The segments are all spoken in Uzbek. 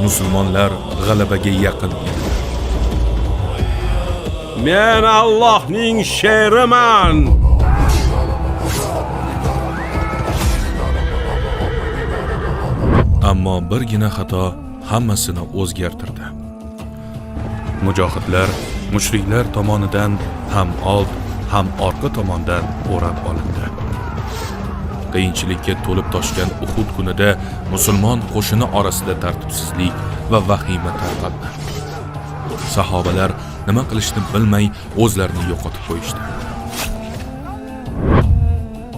musulmonlar g'alabaga yaqin edi. Men Allohning sheriman. Ammo birgina xato hammasini o'zgartirdi. Mujohidlar mushriklar tomonidan ham old, ham orqa tomondan o'rab olindi. Qiyinchilikka to'lib toshgan Uhud kunida musulmon qo'shini orasida tartibsizlik va vahima tarqaldi. Sahobalar nima qilishni bilmay o'zlarini yo'qotib qo'yishdi.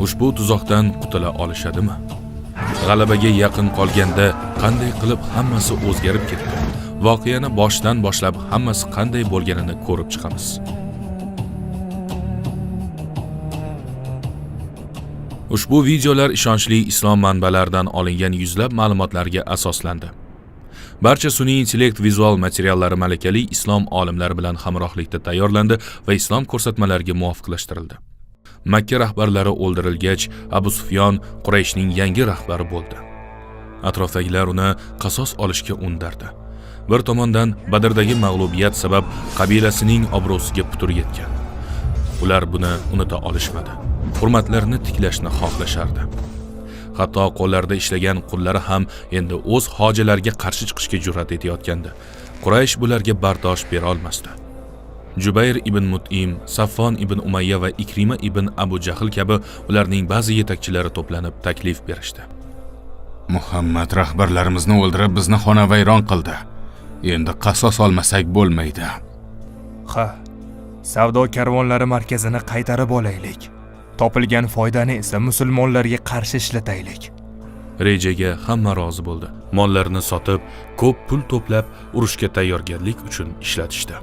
Ushbu tuzoqdan qutula olishadimi? G'alabaga yaqin qolganda qanday qilib hammasi o'zgarib ketdi? Voqeani boshdan boshlab hammasi qanday bo'lganini ko'rib chiqamiz. Ushbu videolar ishonchli islom manbalaridan olingan yuzlab ma'lumotlarga asoslandi. Barcha sun'iy intellekt vizual materiallari malakali islom olimlari bilan hamrohlikda tayyorlandi va islom ko'rsatmalariga muvofiqlashtirildi. Makka rahbarlari o'ldirilgach, Abu Sufyon Qurayshning yangi rahbari bo'ldi. Atrofdagilar uni qasos olishga undardi. Bir tomondan Badrdagi mag'lubiyat sabab qabilasining obro'siga putur yetgan. Ular buni unuta olishmadi. Hurmatlarini tiklashni xohlashardi. Hatto qo'llarida ishlagan qullari ham endi o'z hojalariga qarshi chiqishga jur'at etayotgandi. Quraysh bularga bardosh bera olmasdi. Jubayr ibn Mut'im, Saffon ibn Umayya va Ikrima ibn Abu Jahl kabi ularning ba'zi yetakchilari to'planib taklif berishdi. Muhammad rahbarlarimizni o'ldirib bizni xonavayron qildi. Endi qasos olmasak bo'lmaydi. Ha, savdo karvonlari markazini qaytarib olaylik. Topilgan foydani esa musulmonlarga qarshi ishlataylik. Rejaga hamma rozi bo'ldi. Mollarini sotib, ko'p pul to'plab, urushga tayyorgarlik uchun ishlatishdi.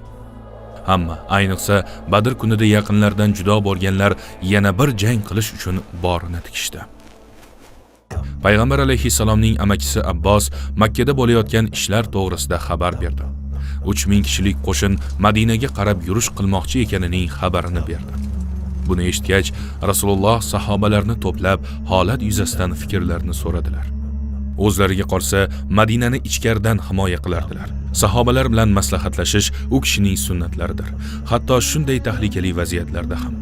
Hamma, ayniqsa Badr kunida yaqinlardan judo bo'lganlar yana bir jang qilish uchun borini tikishdi. Payg'ambar alayhissalomning amakisi Abbos Makka da bo'layotgan ishlar to'g'risida xabar berdi. 3000 kishilik qo'shin Madinaga qarab yurish qilmoqchi ekanining xabarini berdi. Buni eshitgach, Rasululloh sahobalarni to'plab, holat yuzasidan fikrlarini so'radilar. O'zlariga qolsa, Madinani ichkaridan himoya qilardilar. Sahobalar bilan maslahatlashish u kishining sunnatlaridir. Hatto shunday tahlikali vaziyatlarda ham.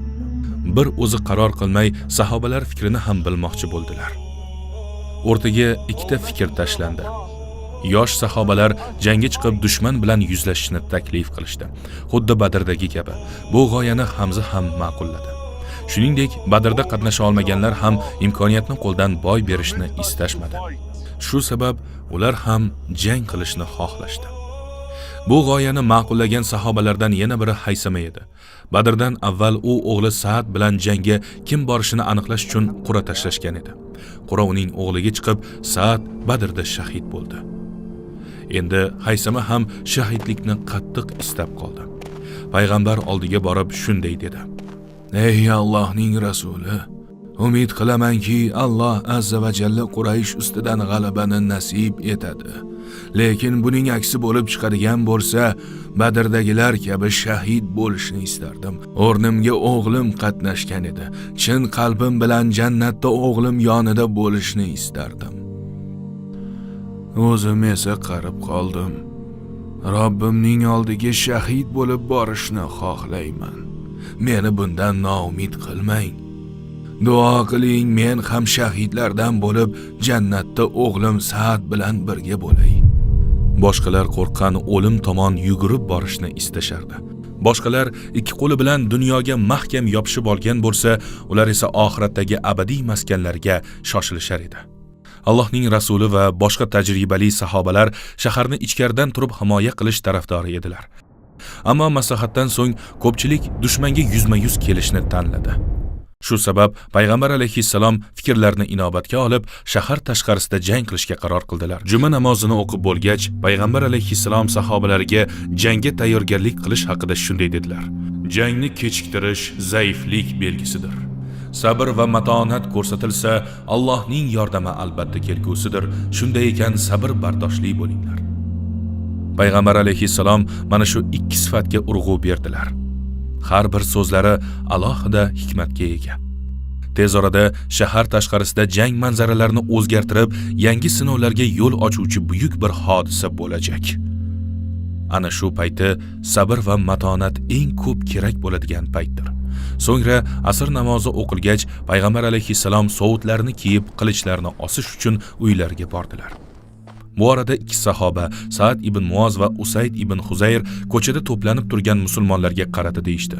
Bir o'zi qaror qilmay, sahobalar fikrini ham bilmoqchi bo'ldilar. O'rtaga ikkita fikr tashlandi. Yosh sahobalar jangga chiqib dushman bilan yuzlashishni taklif qilishdi. Xuddi Badrdagi kabi. Bu g'oyani Hamza ham ma'qulladi. Shuningdek, Badrda qatnasha olmaganlar ham imkoniyatni qo'ldan boy berishni istashmadi. Shu sabab ular ham jang qilishni xohlashdi. Bu g'oyani ma'qullagan sahobalardan yana biri Haysama edi. Badrdan avval u o'g'li Sa'd bilan jangga kim borishini aniqlash uchun qur'a tashlashgan edi. Qur'a uning o'g'liga chiqib, Sa'd Badrda shahid bo'ldi. Endi Haysama ham shahidlikni qattiq istab qoldi. Payg'ambar oldiga borib shunday dedi: "Ey Allohning rasuli, umid qilamanki, Alloh azza va jalla Quraysh ustidan g'alabani nasib etadi. Lekin buning aksi bo'lib chiqadigan bo'lsa, Badrdagilar kabi shahid bo'lishni istardim. O'rnimga o'g'lim qatnashgan edi. Chin qalbim bilan jannatda o'g'lim yonida bo'lishni istardim. O'zim esa qarib qoldim. Robbimning oldiga shahid bo'lib borishni xohlayman. Meni bundan noumid qilmang. Duo qiling, men ham shahidlardan bo'lib jannatda o'g'lim Sa'd bilan birga bo'lay." Boshqalar qo'rqqan o'lim tomon yugurib borishni istashardi. Boshqalar ikki qo'li bilan dunyoga mahkam yopishib olgan bo'lsa, ular esa oxiratdagi abadiy maskanlarga shoshilishar edi. Allohning rasuli va boshqa tajribali sahobalar shaharni ichkaridan turib himoya qilish tarafdori edilar. Ammo maslahatdan so'ng ko'pchilik dushmanga yuzma-yuz kelishni tanladi. Shu sabab Payg'ambar alayhissalom fikrlarini inobatga olib, shahar tashqarisida jang qilishga qaror qildilar. Juma namozini o'qib bo'lgach, Payg'ambar alayhissalom sahobalariga jangga tayyorgarlik qilish haqida shunday dedilar: "Jangni kechiktirish zaiflik belgisidir. Sabr va matonat ko'rsatilsa, Allohning yordami albatta kelgusidir. Shunday ekan, sabr bardoshli bo'linglar." Payg'ambar alayhissalom mana shu ikki sifatga urg'u berdilar. Har bir so'zlari alohida hikmatga ega. Tez orada shahar tashqarisida jang manzaralarini o'zgartirib, yangi sinovlarga yo'l ochuvchi buyuk bir hodisa bo'lajak. Ana shu payti sabr va matonat eng ko'p kerak bo'ladigan paytdir. So'ngra asr namozi o'qilgach, payg'ambar alayhissalom sovutlarini kiyib, qilichlarini osish uchun uylariga bordilar. Bu orada ikki sahoba, Sa'd ibn Muoz va Usayd ibn Huzayr ko'chada to'planib turgan musulmonlarga qaradi deyishdi.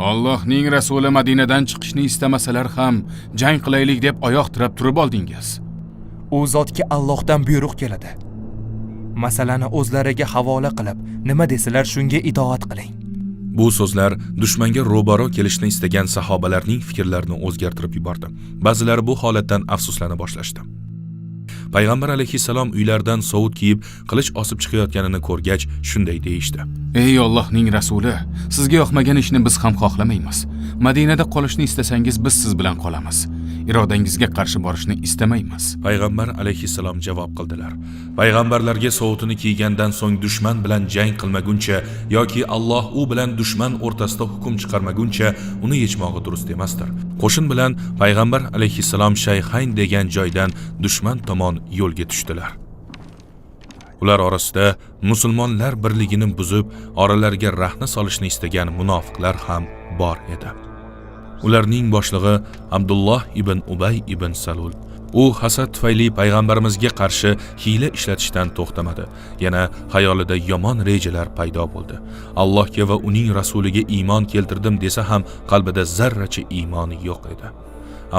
Allohning rasuli Madinadan chiqishni istamasalar ham jang qilaylik deb oyoq tirab turib oldingiz. U zotga Allohdan buyruq keladi. Masalani o'zlariga havola qilib, nima desalar shunga itoat qiling. Bu so'zlar dushmanga ro'baro kelishni istagan sahobalarning fikrlarini o'zgartirib yubordi. Ba'zilari bu holatdan afsuslana boshlashdi. Payg'ambar alayhissalom uylaridan sovut kiyib, qilich osib chiqayotganini ko'rgach, shunday deyishdi. Ey Allohning rasuli, sizga yoqmagan ishni biz ham xohlamaymiz. Madinada qolishni istasangiz biz siz bilan qolamiz. Irodangizga qarshi borishni istamaymiz. Payg'ambar alayhissalom javob qildilar. Payg'ambarlarga sovutini kiygandan so'ng dushman bilan jang qilmaguncha yoki Alloh u bilan dushman o'rtasida hukm chiqarmaguncha uni yechmog'i durust emasdir. Qo'shin bilan payg'ambar alayhissalom Shayxayn degan joydan dushman tomon yo'lga tushdilar. Ular orasida musulmonlar birligini buzib, oralariga rahna solishni istagan munofiqlar ham bor edi. Ularning boshlig'i Abdulloh ibn Ubay ibn Salul. U hasad tufayli payg'ambarimizga qarshi hiyla ishlatishdan to'xtamadi. Yana xayolida yomon rejalar paydo bo'ldi. Allohga va uning rasuliga iymon keltirdim desa ham qalbida zarracha iymoni yo'q edi.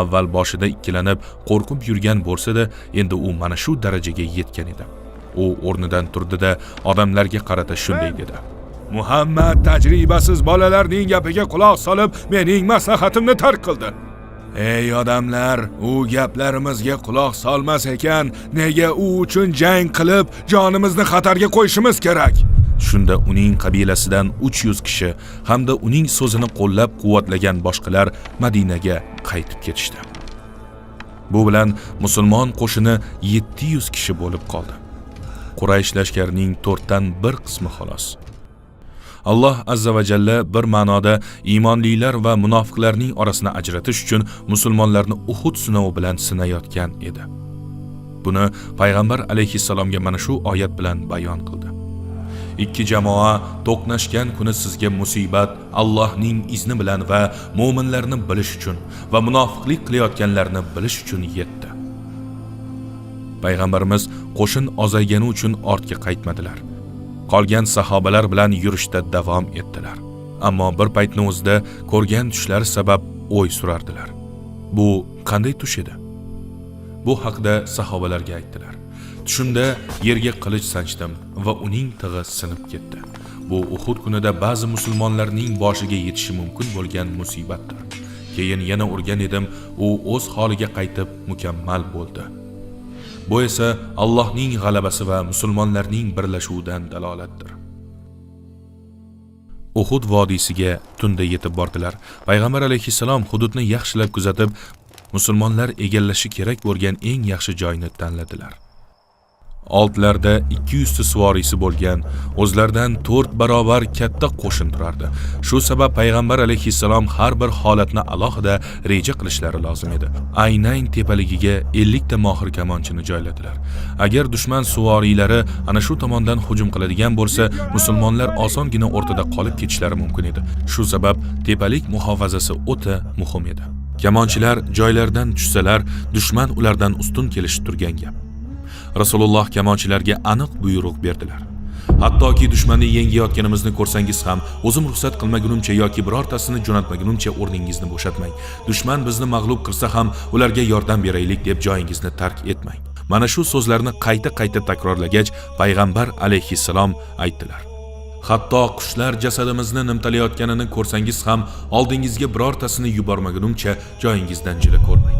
Avval boshida ikkilanib, qo'rqib yurgan bo'lsa-da, endi u mana shu darajaga yetgan edi. U o'rnidan turdi-da, odamlarga qarata shunday dedi: Muhammad tajribasiz bolalarning gapiga quloq solib, mening maslahatimni tark qildi. Ey odamlar, u gaplarimizga quloq solmas ekan, nega u uchun jang qilib, jonimizni xatarga qo'yishimiz kerak? Shunda uning qabilasidan 300 kishi hamda uning so'zini qo'llab-quvvatlagan boshqalar Madinaga qaytib ketishdi. Bu bilan musulmon qo'shini 700 kishi bo'lib qoldi. Quraysh lashkarining 4dan 1 qismi xolos. Alloh azza va jalla bir ma'noda iymonlilar va munofiqlarning orasini ajratish uchun musulmonlarni Uhud sinovi bilan sinayotgan edi. Buni payg'ambar alayhissalomga mana shu oyat bilan bayon qildi. Ikki jamoa to'qnashgan kuni sizga musibat Allohning izni bilan va mu'minlarni bilish uchun va munofiqlik qilayotganlarni bilish uchun yetdi. Payg'ambarimiz qo'shin ozaygani uchun ortga qaytmadilar. Qolgan sahobalar bilan yurishda davom etdilar. Ammo bir paytning o'zida ko'rgan tushlari sabab o'y surardilar. Bu qanday tush edi? Bu haqda sahobalarga aytdilar. Tushimda yerga qilich sanchdim va uning tig'i sinib ketdi. Bu Uhud kunida ba'zi musulmonlarning boshiga yetishi mumkin bo'lgan musibatdir. Keyin yana urgan edim, u o'z holiga qaytib mukammal bo'ldi. Bu esa Allohning g'alabasi va musulmonlarning birlashuvidan dalolatdir. Uhud vodiysiga tunda yetib bordilar. Payg'ambar alayhissalom hududni yaxshilab kuzatib, musulmonlar egallashi kerak bo'lgan eng yaxshi joyni tanladilar. Oltlarda 200 ta suvorisi bo'lgan, o'zlaridan 4 barobar katta qo'shin turardi. Shu sabab payg'ambar alayhissalom har bir holatni alohida reja qilishlari lozim edi. Aynayn tepaligiga 50 ta mohir kamonchini joyladilar. Agar dushman suvoriylari ana shu tomondan hujum qiladigan bo'lsa, musulmonlar osongina o'rtada qolib ketishlari mumkin edi. Shu sabab tepalik muhofazasi o'ta muhim edi. Kamonchilar joylaridan tushsalar, dushman ulardan ustun kelishi turgan gap. Rasululloh kamonchilarga aniq buyruq berdilar. Hattoki dushmanni yengayotganimizni ko'rsangiz ham, o'zim ruxsat qilmagunimcha yoki birortasini jo'natmagunimcha o'rningizni bo'shatmang. Dushman bizni mag'lub qilsa ham ularga yordam beraylik deb joyingizni tark etmang. Mana shu so'zlarni qayta-qayta takrorlagach, payg'ambar alayhissalom aytdilar: Hatto qushlar jasadimizni nimtalayotganini ko'rsangiz ham, oldingizga birortasini yubormagunimcha joyingizdan jila ko'rmang.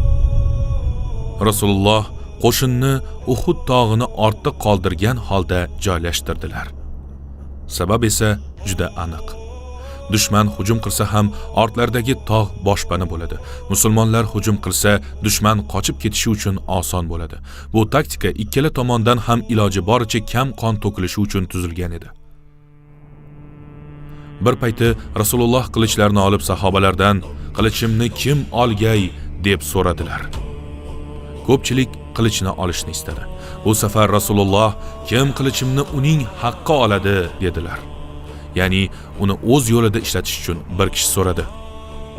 Rasululloh qo'shinni Uhud tog'ini ortda qoldirgan holda joylashtirdilar. Sabab esa juda aniq. Dushman hujum qilsa ham ortlaridagi tog' boshpana bo'ladi. Musulmonlar hujum qilsa, dushman qochib ketishi uchun oson bo'ladi. Bu taktika ikkala tomondan ham iloji boricha kam qon to'kilishi uchun tuzilgan edi. Bir payti Rasululloh qilichlarini olib sahobalardan: "Qilichimni kim olgay?" deb so'radilar. Ko'pchilik qilichni olishni istadi. Bu safar Rasululloh kim qilichimni uning haqqi oladi dedilar. Ya'ni uni o'z yo'lida ishlatish uchun bir kishi so'radi.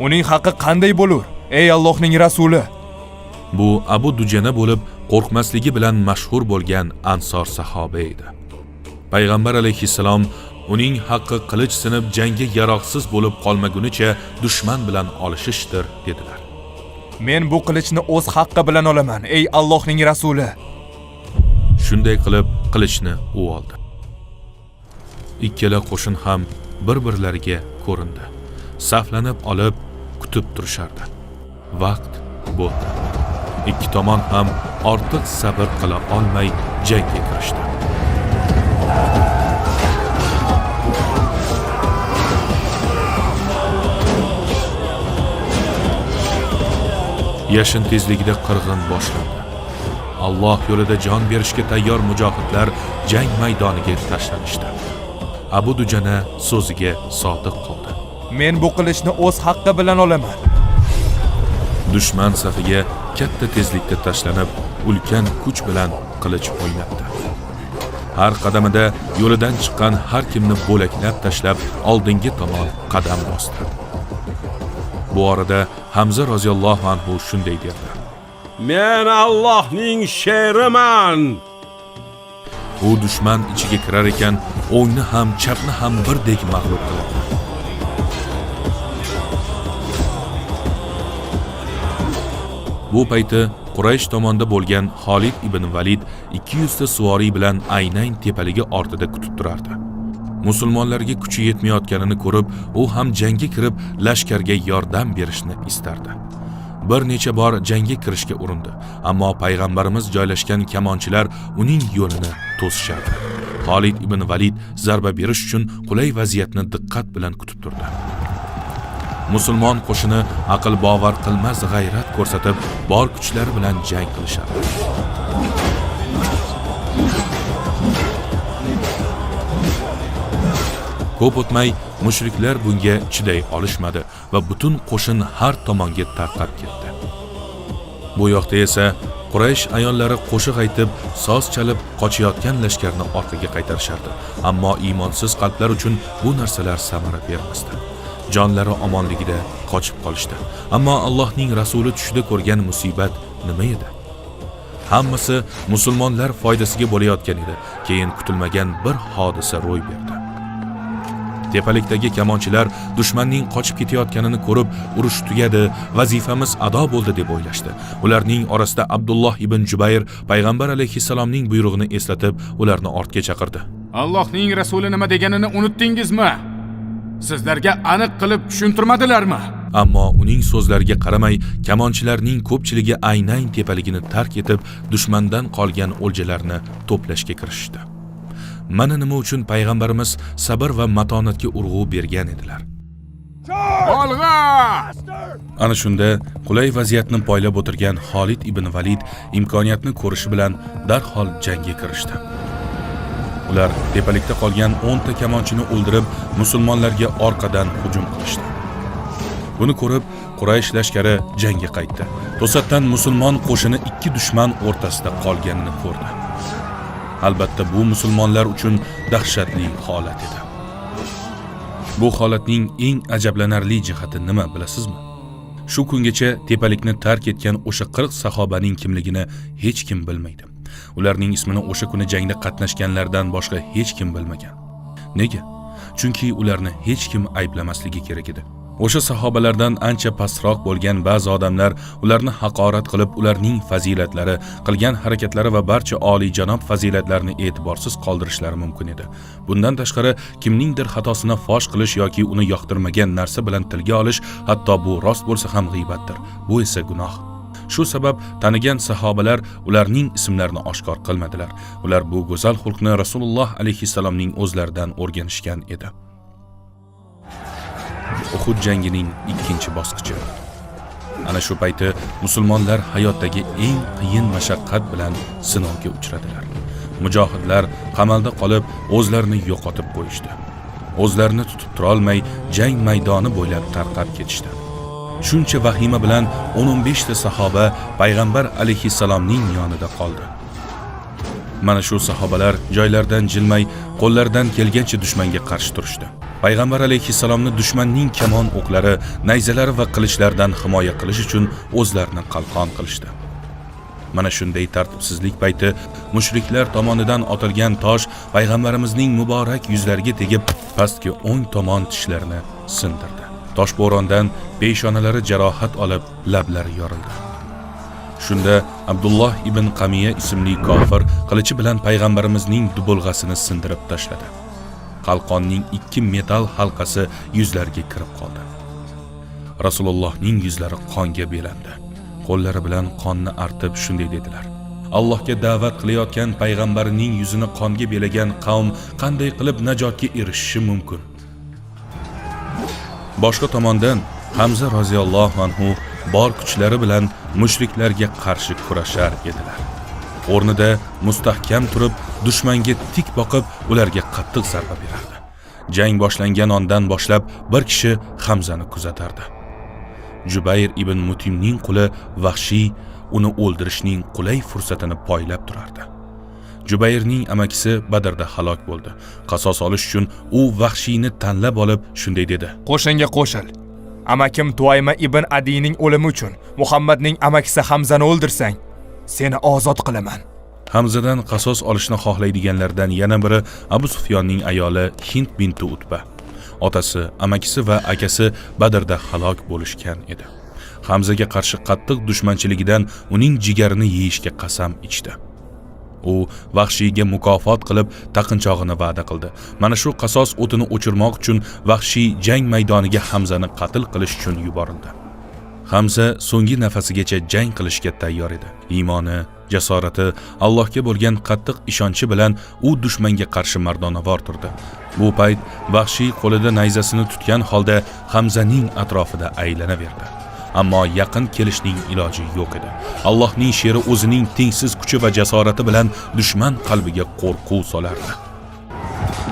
Uning haqqi qanday bo'lur, ey Allohning rasuli? Bu Abu Dujana bo'lib, qo'rqmasligi bilan mashhur bo'lgan Ansor sahoba edi. Payg'ambar alayhissalom uning haqqi qilich sinib jangga yaroqsiz bo'lib qolmagunicha dushman bilan olishishdir dedilar. Men bu qilichni o'z haqqi bilan olaman, ey Allohning rasuli. Shunday qilib qilichni u oldi. Ikkala qo'shin ham bir-birlariga ko'rindi. Saflanib olib kutib turishardi. Vaqt bo'ldi. Ikki tomon ham ortiq sabr qila olmay jangga kirishdi. Yashin tezligida qirg'in boshlandi. Alloh yo'lida jon berishga tayyor mujohidlar jang maydoniga tashlanishdi. Abu Dujana so'ziga sodiq qoldi. Men bu qilichni o'z haqqi bilan olaman. Dushman safiga katta tezlikda tashlanib, ulkan kuch bilan qilich o'ynatdi. Har qadamida yo'lidan chiqqan har kimni bo'laklab tashlab, oldingi tomon qadam bosdi. Bu orada Hamza roziyallohu anhu shunday dedi: Men Allohning sheriman. U dushman ichiga kirar ekan, o'ngni ham, chapni ham birdek mag'lub qildi. Bu payti Quraysh tomonda bo'lgan Xolid ibn Valid 200 ta suvoriy bilan Aynayn tepaligi ortida kutib turardi. Musulmonlarga kuchi yetmayotganini ko'rib, u ham jangga kirib, lashkarga yordam berishni istardi. Bir necha bor jangga kirishga urindi, ammo payg'ambarimiz joylashgan kamonchilar uning yo'lini to'sishardi. Xolid ibn Valid zarba berish uchun qulay vaziyatni diqqat bilan kutib turdi. Musulmon qo'shini aql bovar qilmas g'ayrat ko'rsatib, bor kuchlari bilan jang qilishardi. Ko'p o'tmay mushriklar bunga chiday olishmadi va butun qo'shin har tomonga tarqab ketdi. Bu yoqda esa Quraysh ayollari qo'shiq aytib, soz chalib qochayotgan lashkarni orqaga qaytarishardi. Ammo iymonsiz qalblar uchun bu narsalar samara bermasdi. Jonlari omonligida qochib qolishdi. Ammo Allohning rasuli tushida ko'rgan musibat nima edi? Hammasi musulmonlar foydasiga bo'layotgan edi. Keyin kutilmagan bir hodisa ro'y berdi. Tepalikdagi kamonchilar dushmanning qochib ketayotganini ko'rib, urush tugadi, vazifamiz ado bo'ldi deb o'ylashdi. Ularning orasida Abdulloh ibn Jubayr payg'ambar alayhissalomning buyrug'ini eslatib, ularni ortga chaqirdi. Allohning rasuli nima deganini unutdingizmi? Sizlarga aniq qilib tushuntirmadilarmi? Ammo uning so'zlariga qaramay, kamonchilarning ko'pchiligi Aynayn tepaligini tark etib, dushmandan qolgan o'ljalarni to'plashga kirishdi. Mana nima uchun payg'ambarimiz sabr va matonatga urg'u bergan edilar. Olg'a! Ana shunda qulay vaziyatni poylab o'tirgan Xolid ibn Valid imkoniyatni ko'rishi bilan darhol jangga kirishdi. Ular tepalikda qolgan 10 ta kamonchini o'ldirib, musulmonlarga orqadan hujum qilishdi. Buni ko'rib, Quraysh lashkari jangga qaytdi. To'satdan musulmon qo'shini ikki dushman o'rtasida qolganini ko'rdi. Albatta bu musulmonlar uchun dahshatli holat edi. Bu holatning eng ajablanarli jihati nima bilasizmi? Shu kungacha tepalikni tark etgan o'sha 40 sahobaning kimligini hech kim bilmaydi. Ularning ismini o'sha kuni jangda qatnashganlardan boshqa hech kim bilmagan. Nega? Chunki ularni hech kim ayblamasligi kerak edi. O'sha sahobalardan ancha pastroq bo'lgan ba'zi odamlar ularni haqorat qilib, ularning fazilatlari, qilgan harakatlari va barcha oliyjanob fazilatlarini e'tiborsiz qoldirishlari mumkin edi. Bundan tashqari, kimningdir xatosini fosh qilish yoki uni yoqtirmagan narsa bilan tilga olish, hatto bu rost bo'lsa ham g'iybatdir. Bu esa gunoh. Shu sabab tanigan sahobalar ularning ismlarini oshkor qilmadilar. Ular bu go'zal xulqni Rasululloh alayhissalomning o'zlaridan o'rganishgan edi. Uhud jangining ikkinchi bosqichi. Ana shu payti musulmonlar hayotdagi eng qiyin mashaqqat bilan sinovga uchradilar. Mujohidlar qamalda qolib, o'zlarini yo'qotib qo'yishdi. O'zlarini tutib tura olmay, jang maydoni bo'ylab tarqab ketishdi. shuncha vahima bilan 15 ta sahoba payg'ambar alayhissalomning yonida qoldi. Mana shu sahobalar joylaridan jilmay, qo'llaridan kelgancha dushmanga qarshi turishdi. Payg'ambar alayhissalomni dushmanning kamon o'qlari, nayzalari va qilichlaridan himoya qilish uchun o'zlarini qalqon qilishdi. Mana shunday tartibsizlik payti mushriklar tomonidan otilgan tosh payg'ambarimizning muborak yuzlariga tegib, pastki o'ng tomon tishlarini sindirdi. Tosh bo'rondan peshonalari jarohat olib, lablari yorildi. Shunda Abdulloh ibn Qamiya ismli kofir qilichi bilan payg'ambarimizning dubulg'asini sindirib tashladi. Qalqonning 2 metal halqasi yuzlariga kirib qoldi. Rasulullohning yuzlari qonga belandi. Qo'llari bilan qonni artib shunday dedilar: Allohga da'vat qilayotgan payg'ambarining yuzini qonga belagan qavm qanday qilib najotga erishishi mumkin? Boshqa tomondan Hamza roziyallohu anhu bor kuchlari bilan mushriklarga qarshi kurashar edilar. O'rnida mustahkam turib, dushmanga tik boqib, ularga qattiq zarba berardi. Jang boshlangan ondan boshlab bir kishi Hamzani kuzatardi. Jubayr ibn Mutimning quli Vahshiy uni o'ldirishning qulay fursatini poylab turardi. Jubayrning amakisi Badrda halok bo'ldi. Qasos olish uchun u Vahshiyni tanlab olib shunday dedi: Qo'shinga qo'shil. Amakim Tuayma ibn Adiyning o'limi uchun Muhammadning amakisi Hamzani o'ldirsang, seni ozod qilaman. Hamzadan qasos olishni xohlaydiganlardan yana biri Abu Sufyonning ayoli Hind binti Utba. Otasi, amakisi va akasi Badrda halok bo'lishgan edi. Hamzaga qarshi qattiq dushmanchiligidan uning jigarini yeyishga qasam ichdi. U Vahshiyga mukofot qilib taqinchog'ini va'da qildi. Mana shu qasos o'tini o'chirmoq uchun Vahshiy jang maydoniga Hamzani qatl qilish uchun yuborildi. Hamza so'nggi nafasigacha jang qilishga tayyor edi. Iymoni, jasorati, Allohga bo'lgan qattiq ishonchi bilan u dushmanga qarshi mardonavor turdi. Bu payt Vahshiy qo'lida nayzasini tutgan holda Hamzaning atrofida aylanaverdi. Ammo yaqin kelishning iloji yo'q edi. Allohning sheri o'zining tengsiz kuchi va jasorati bilan dushman qalbiga qo'rquv solardi.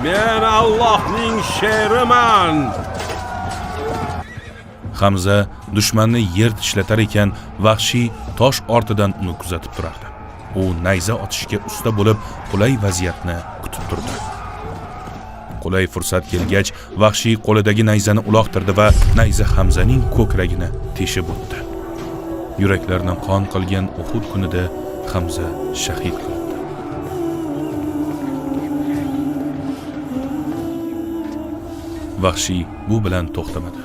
Men Allohning sheriman. Hamza dushmanni yer tishlatar ekan, Vahshiy tosh ortidan uni kuzatib turardi. U nayza otishga usta bo'lib, qulay vaziyatni kutib turdi. Qulay fursat kelgach, Vahshiy qo'lidagi nayzani uloqtirdi va nayza Hamzaning ko'kragini teshib o'tdi. Yuraklarni qon qilgan Uhud kunida Hamza shahid qilindi. Vahshiy bu bilan to'xtamadi.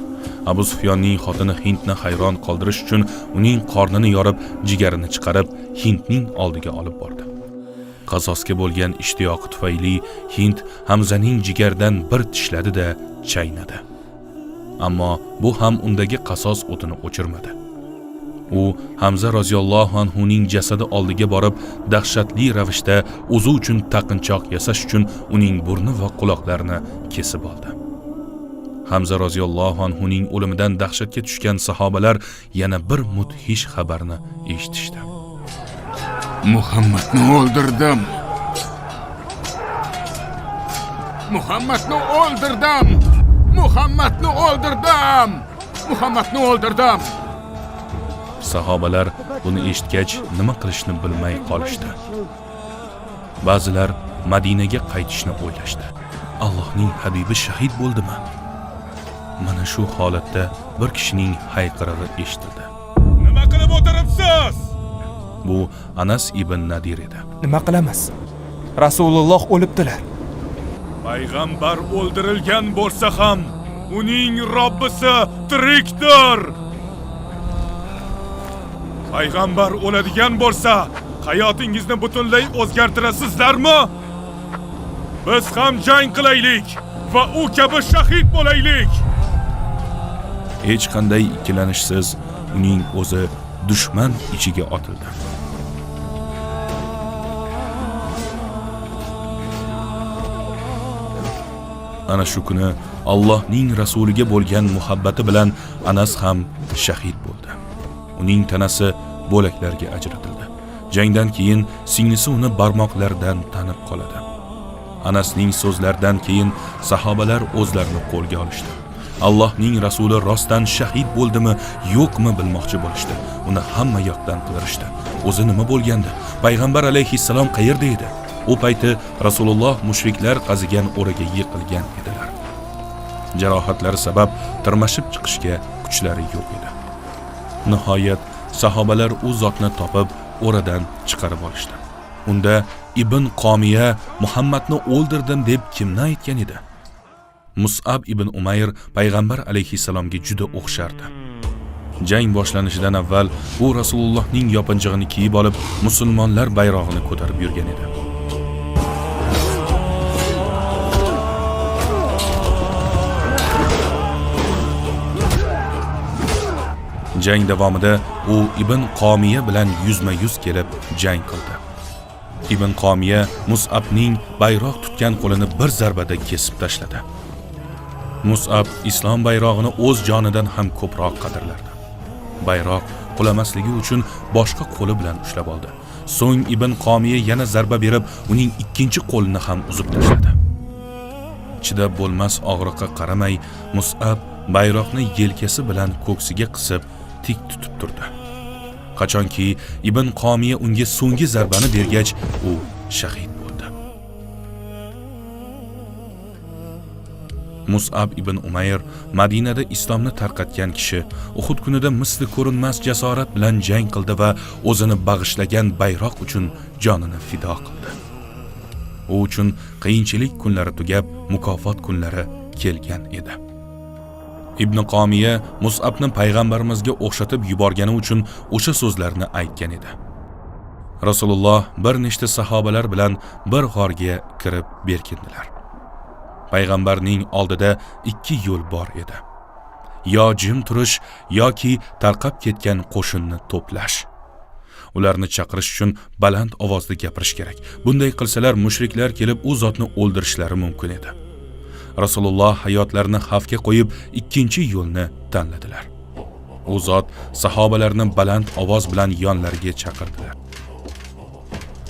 Abu Sufyonning xotini Hindni hayron qoldirish uchun uning qornini yorib, jigarini chiqarib Hindning oldiga olib bordi. Qasosga bo'lgan ishtiyoqi tufayli Hind Hamzaning jigaridan bir tishladi-da chaynadi. Ammo bu ham undagi qasos o'tini o'chirmadi. U Hamza roziyallohu anhuning jasadi oldiga borib, dahshatli ravishda o'zi uchun taqinchoq yasash uchun uning burni va quloqlarini kesib oldi. Hamza roziyallohu anhuning o'limidan dahshatga tushgan sahobalar yana bir mudhish xabarni eshitishdi. Muhammadni o'ldirdim. Muhammadni o'ldirdim. Muhammadni o'ldirdim. Muhammadni o'ldirdim. Sahobalar buni eshitgach nima qilishni bilmay qolishdi. Ba'zilar Madinaga qaytishni o'ylashdi. Allohning habibi shahid bo'ldimi? Mana shu holatda bir kishining hayqirig'i eshitildi. Nima qilib o'tiribsiz? Bu Anas ibn Nadir edi. Nima qilamiz? Rasululloh o'libdilar. Payg'ambar o'ldirilgan bo'lsa ham, uning Robbisi tirikdir. Payg'ambar o'ladigan bo'lsa, hayotingizni butunlay o'zgartirasizlarmi? Biz ham jang qilaylik va u kabi shahid bo'laylik. Hech qanday ikkilanishsiz uning o'zi dushman ichiga otildi. Ana shu kuni Allohning rasuliga bo'lgan muhabbati bilan Anas ham shahid bo'ldi. Uning tanasi bo'laklarga ajratildi. Jangdan keyin singlisi uni barmoqlaridan tanib qoladi. Anasning so'zlaridan keyin sahobalar o'zlarini qo'lga olishdi. Allohning rasuli rostdan shahid bo'ldimi, yo'qmi bilmoqchi bo'lishdi. Uni hamma yoqdan qidirishdi. O'zi nima bo'lgandi? Payg'ambar alayhissalom qayerda edi? U payti Rasululloh mushriklar qazigan o'raga yiqilgan edilar. Jarohatlari sabab tirmashib chiqishga kuchlari yo'q edi. Nihoyat sahobalar u zotni topib o'radan chiqarib olishdi. Unda Ibn Qomiya Muhammadni o'ldirdim deb kimni aytgan edi? Mus'ab ibn Umayr payg'ambar alayhissalomga juda o'xshardi. Jang boshlanishidan avval u Rasulullohning yopinchig'ini kiyib olib, musulmonlar bayrog'ini ko'tarib yurgan edi. Jang davomida u Ibn Qomiya bilan yuzma-yuz kelib jang qildi. Ibn Qomiya Mus'abning bayroq tutgan qo'lini bir zarbada kesib tashladi. Mus'ab islom bayrog'ini o'z jonidan ham ko'proq qadrlardi. Bayroq qulamasligi uchun boshqa qo'li bilan ushlab oldi. So'ng Ibn Qomiya yana zarba berib, uning ikkinchi qo'lini ham uzib tashladi. Chidab bo'lmas og'riqqa qaramay, Mus'ab bayroqni yelkasi bilan ko'ksiga qisib, tik tutib turdi. Qachonki Ibn Qomiya unga so'nggi zarbani bergach, u shahid bo'ldi. Mus'ab ibn Umayr Madinada islomni tarqatgan kishi, Uhud kunida misli ko'rinmas jasorat bilan jang qildi va o'zini bag'ishlagan bayroq uchun jonini fido qildi. U uchun qiyinchilik kunlari tugab, mukofot kunlari kelgan edi. Ibn Qomiya Mus'abni payg'ambarimizga o'xshatib yuborgani uchun o'sha so'zlarni aytgan edi. Rasululloh bir nechta sahobalar bilan bir g'orga kirib berkindilar. Payg'ambarning oldida ikki yo'l bor edi. Yo jim turish yoki tarqab ketgan qo'shinni to'plash. Ularni chaqirish uchun baland ovozda gapirish kerak. Bunday qilsalar mushriklar kelib u zotni o'ldirishlari mumkin edi. Rasululloh hayotlarini xavfga qo'yib ikkinchi yo'lni tanladilar. U zot sahobalarni baland ovoz bilan yonlariga chaqirdilar.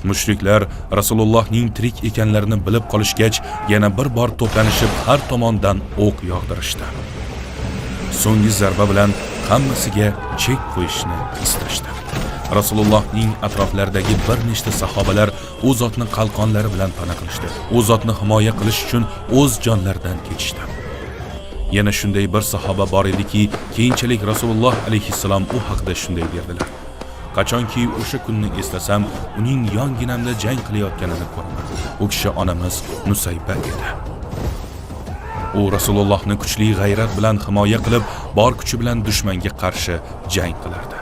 Mushriklar Rasulullohning tirik ekanlarini bilib qolishgach, yana bir bor to'planishib har tomondan o'q yog'dirishdi. So'nggi zarba bilan hammasiga chek qo'yishni istashdi. Rasulullohning atroflaridagi bir nechta sahobalar u zotning qalqonlari bilan pana qilishdi. U zotni himoya qilish uchun o'z jonlaridan kechishdi. Yana shunday bir sahoba bor ediki, keyinchalik Rasululloh alayhissalom u haqida shunday derdilar: qachonki o'sha kunni eslasam, uning yonginamda jang qilayotganini ko'raman. U kishi onamiz Nusayba edi. U Rasulullohni kuchli g'ayrat bilan himoya qilib, bor kuchi bilan dushmanga qarshi jang qilardi.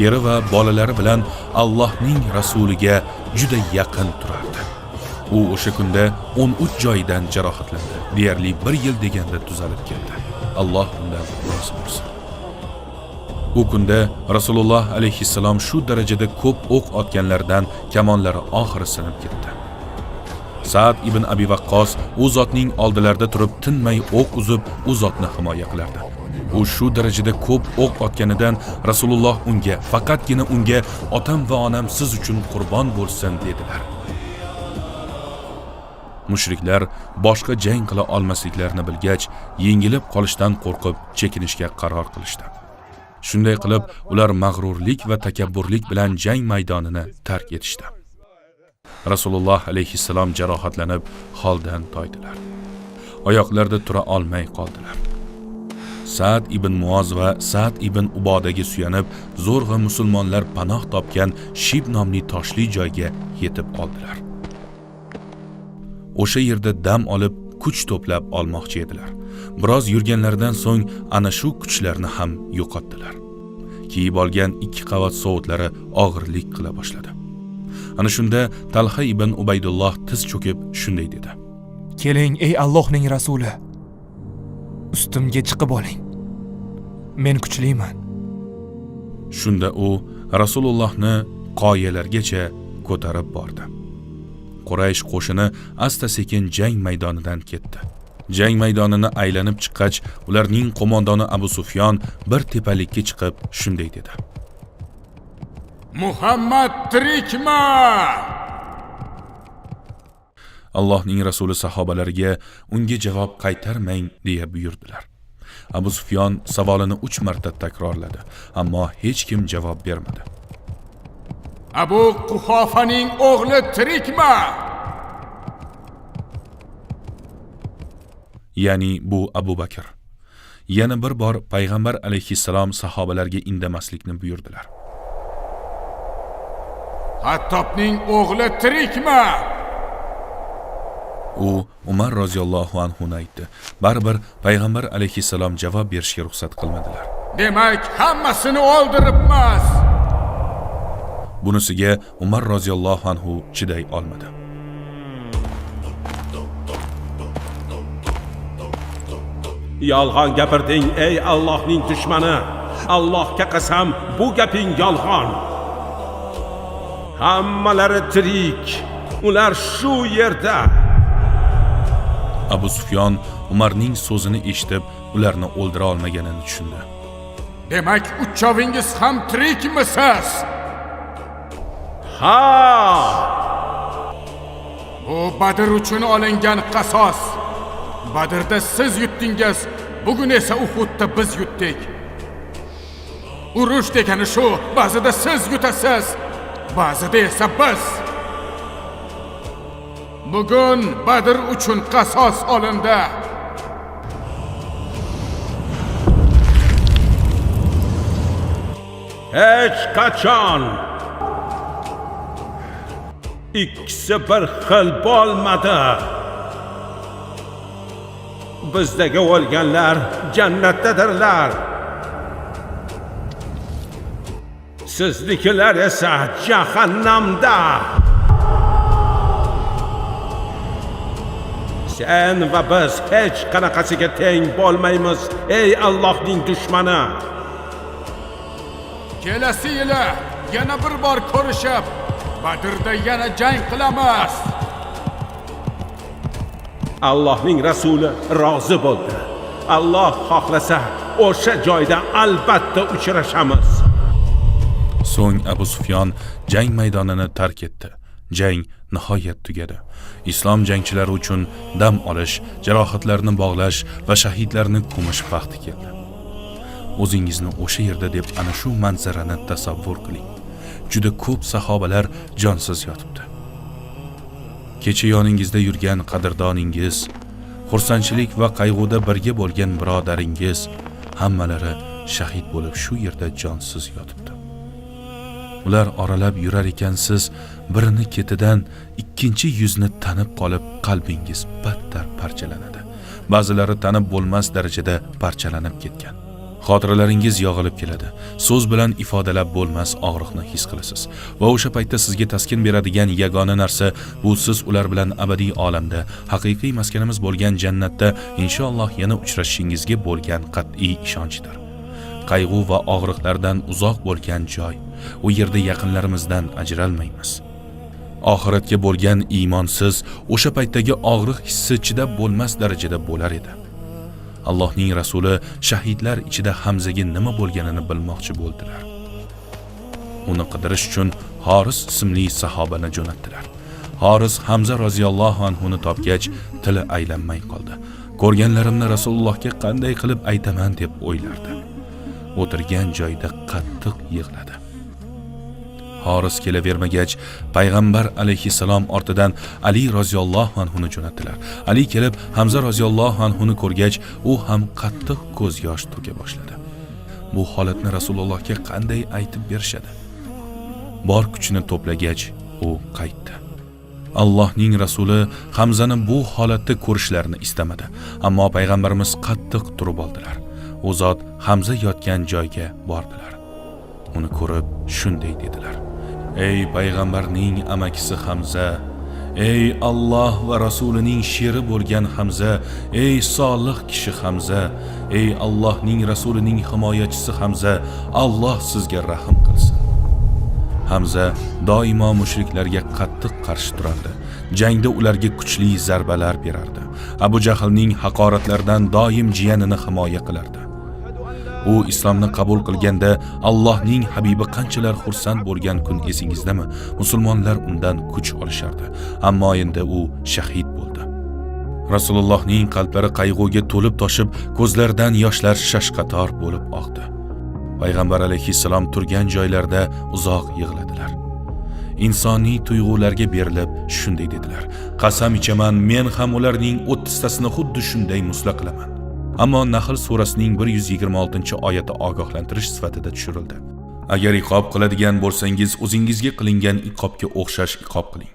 Eri va bolalari bilan Allohning rasuliga juda yaqin turardi. U o'sha kunda 13 joyidan jarohatlandi. Deyarli 1 yil deganda tuzalib ketdi. Alloh undan rozi bo'lsin. U kunda Rasululloh alayhissalom shu darajada ko'p o'q otganlardan kamonlari oxiri sinib ketdi. Sa'd ibn Abi Waqqos u zotning oldilarida turib tinmay o'q uzib, u zotni himoya qilardi. U shu darajada ko'p o'q otganidan Rasululloh unga, faqatgina unga otam va onam siz uchun qurbon bo'lsin dedilar. Mushriklar boshqa jang qila olmasliklarini bilgach, yengilib qolishdan qo'rqib chekinishga qaror qilishdi. Shunday qilib, ular mag'rurlik va takabburlik bilan jang maydonini tark etishdi. Rasululloh alayhissalom jarohatlanib, holdan toydilar. Oyoqlarida tura olmay qoldilar. Sa'd ibn Muoz va Sa'd ibn Ubodaga suyanib, zo'rg'a musulmonlar panoh topgan Shib nomli toshli joyga yetib oldilar. O'sha yerda dam olib, kuch to'plab olmoqchi edilar. Biroz yurganlaridan so'ng ana shu kuchlarni ham yo'qotdilar. Kiyib olgan 2 qavat sovutlari og'irlik qila boshladi. Ana shunda Talha ibn Ubaydulloh tiz cho'kib shunday dedi: Keling ey Allohning rasuli. Ustimga chiqib oling. Men kuchliman. Shunda u Rasulullohni qoyalargacha ko'tarib bordi. Quraysh qo'shini asta-sekin jang maydonidan ketdi. Jang maydonini aylanib chiqqach, ularning qo'mondoni Abu Sufyon bir tepalikka chiqib shunday dedi: Muhammad tirikmi? Allohning rasuli sahobalariga unga javob qaytarmang deya buyurdilar. Abu Sufyon savolini 3 marta takrorladi, ammo hech kim javob bermadi. Abu Quhofaning o'g'li tirikmi? Ya'ni bu Abu Bakr. Yana bir bor payg'ambar alayhissalom sahobalarga indamaslikni buyurdilar. Hattobning o'g'li tirikmi? U Umar roziyallohu anhu aytdi. Baribir payg'ambar alayhissalom javob berishga ruxsat qilmadilar. Demak, hammasini o'ldiribmiz. Bunisiga Umar roziyallohu anhu chiday olmadi. Yolg'on gapirding ey Allohning dushmani. Allohga qasam, bu gaping yolg'on. Hammalari tirik. Ular shu yerda. Abu Sufyon Umarning so'zini eshitib, ularni o'ldira olmaganini tushundi. Demak, uchovingiz ham tirikmisiz? Ha! Bu Badr uchun olingan qasos. Badrda siz yutdingiz, bugun esa Uhudda biz yutdik. Urush degani shu, ba'zida siz yutasiz, ba'zida esa biz. Bugun Badr uchun qasos olindi. Hech qachon ikkisi bir xil bo'lmadi. Bizdagi o'lganlar jannatdadirlar. Siznikilar esa jahannamda. Sen va biz hech qanaqasiga teng bo'lmaymiz, ey Allohning dushmani. Kelasi yili yana bir bor ko'rishib, Badrda yana jang qilamiz. Allohning rasuli rozi bo'ldi. Alloh xohlasa, o'sha joyda albatta uchrashamiz. So'ng Abu Sufyon jang maydonini tark etdi. Jang nihoyat tugadi. Islom jangchilari uchun dam olish, jarohatlarni bog'lash va shahidlarni ko'mish vaqti keldi. O'zingizni o'sha yerda deb ana shu manzarani tasavvur qiling. Juda ko'p sahobalar jonsiz yotibdi. Kecha yoningizda yurgan qadrdoningiz, xursandchilik va qayg'uda birga bo'lgan birodaringiz hammalari shahid bo'lib shu yerda jonsiz yotibdi. Ular oralab yurar ekansiz, birini ketidan ikkinchi yuzni tanib qolib qalbingiz battar parchalanadi. Ba'zilari tanib bo'lmas darajada parchalanib ketgan. Xotiralaringiz yog'ilib keladi. So'z bilan ifodalab bo'lmas og'riqni his qilasiz. Va o'sha paytda sizga taskin beradigan yagona narsa bu siz ular bilan abadiy olamda, haqiqiy maskanimiz bo'lgan jannatda inshaalloh yana uchrashishingizga bo'lgan qat'iy ishonchdir. Qayg'u va og'riqlardan uzoq bo'lgan joy, u yerda yaqinlarimizdan ajralmaymiz. Oxiratga bo'lgan iymonsiz o'sha paytdagi og'riq hissi chidab bo'lmas darajada bo'lar edi. Allohning rasuli shahidlar ichida Hamzaga nima bo'lganini bilmoqchi bo'ldilar. Uni qidirish uchun Horis ismli sahobani jo'natdilar. Horis Hamza roziyallohu anhu ni topgach, tili aylanmay qoldi. Ko'rganlarimni Rasulullohga qanday qilib aytaman deb o'ylardi. O'tirgan joyda qattiq yig'ladi. Horis kelavermagach, payg'ambar alayhissalom ortidan Ali roziyallohu anhu ni jo'natdilar. Ali kelib Hamza roziyallohu anhu ni ko'rgach, u ham qattiq ko'z yosh to'ka boshladi. Bu holatni Rasulullohga qanday aytib berishadi? Bor kuchini to'plagach, u qaytdi. Allohning rasuli Hamzani bu holatda ko'rishlarini istamadi, ammo payg'ambarimiz qattiq turib oldilar. U zot Hamza yotgan joyga bordilar. Uni ko'rib shunday dedilar: Ey payg'ambarning amakisi Hamza, ey Alloh va rasulining sheri bo'lgan Hamza, ey solih kishi Hamza, ey Allohning rasulining himoyachisi Hamza, Alloh sizga rahim qilsin. Hamza doimo mushriklarga qattiq qarshi turardi. Jangda ularga kuchli zarbalar berardi. Abu Jahlning haqoratlaridan doim jiyanini himoya qilardi. U islomni qabul qilganda Allohning habibi qanchalar xursand bo'lgan kun esingizdami? Musulmonlar undan kuch olishardi. Ammo endi u shahid bo'ldi. Rasulullohning qalblari qayg'uga to'lib toshib, ko'zlaridan yoshlar shashqator bo'lib oqdi. Payg'ambar alayhissalom turgan joylarda uzoq yig'ladilar. Insoniy tuyg'ularga berilib shunday dedilar: "Qasam ichaman, men ham ularning 30tasini xuddi shunday musla qilaman." Ammo Nahl surasining 126-oyati ogohlantirish sifatida tushirildi. Agar iqob qiladigan bo'lsangiz, o'zingizga qilingan iqobga o'xshash iqob qiling.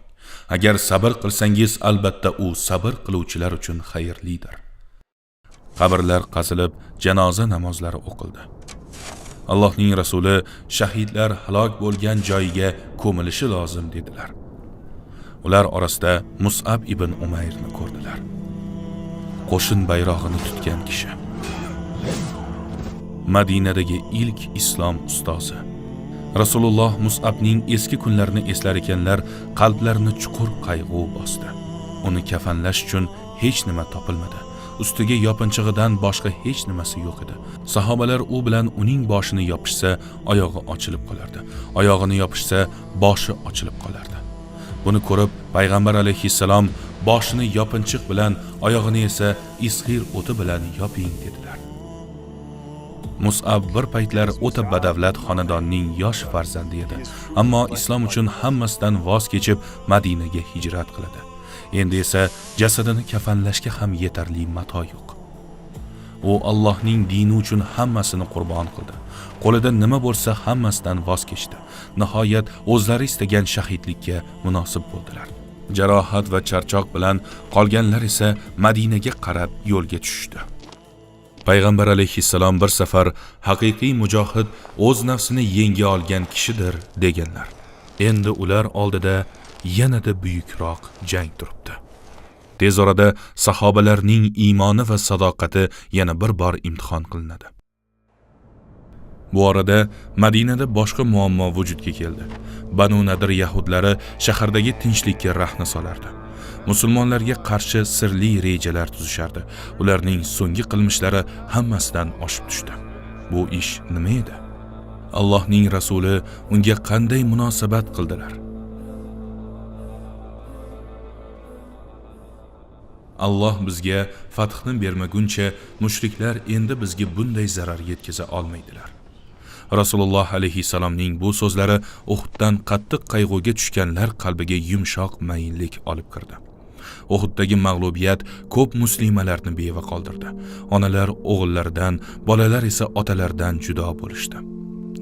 Agar sabr qilsangiz, albatta u sabr qiluvchilar uchun xayrlidir. Qabrlar qazilib, janoza namozlari o'qildi. Allohning rasuli shahidlar halok bo'lgan joyiga ko'milishi lozim dedilar. Ular orasida Mus'ab ibn Umayrni ko'rdilar. Qo'shin bayrog'ini tutgan kishi. Madinadagi ilk islom ustozi. Rasululloh Mus'abning eski kunlarini eslar ekanlar, qalblarini chuqur qayg'u bosdi. Uni kafanlash uchun hech nima topilmadi. Ustiga yopinchig'idan boshqa hech nimasi yo'q edi. Sahobalar u bilan uning boshini yopishsa, oyog'i ochilib qolardi. Oyog'ini yopishsa, boshi ochilib qolardi. Buni ko'rib, payg'ambar alayhissalom boshini yopinchiq bilan, oyog'ini esa isxir o'ti bilan yoping dedilar. Mus'ab bir paytlar o'ta badavlat xonadonning yosh farzandi edi, ammo islom uchun hammasidan voz kechib Madinaga hijrat qiladi. Endi esa jasadini kafanlashga ham yetarli mato yo'q. U Allohning dini uchun hammasini qurbon qildi. Qo'lida nima bo'lsa hammasidan voz kechdi. Nihoyat o'zlari istagan shahidlikka munosib bo'ldilar. Jarohat va charchoq bilan qolganlar esa Madinaga qarab yo'lga tushdi. Payg'ambar alayhissalom bir safar haqiqiy mujohid o'z nafsini yenga olgan kishidir deganlar. Endi ular oldida yanada buyukroq jang turibdi. Tez orada sahobalarning iymoni va sadoqati yana bir bor imtihon qilinadi. Bu orada Madinada boshqa muammo vujudga keldi. Banu Nadir yahudlari shahardagi tinchlikka rahna solardi. Musulmonlarga qarshi sirli rejalar tuzishardi. Ularning so'nggi qilmishlari hammasidan oshib tushdi. Bu ish nima edi? Allohning rasuli unga qanday munosabat qildilar? Alloh bizga fathni bermaguncha mushriklar endi bizga bunday zarar yetkaza olmaydilar. Rasululloh alayhissalomning bu so'zlari Uhuddan qattiq qayg'uga tushganlar qalbiga yumshoq mayinlik olib kirdi. Uhuddagi mag'lubiyat ko'p muslimalarni beva qoldirdi. Onalar o'g'illaridan, bolalar esa otalaridan judo bo'lishdi.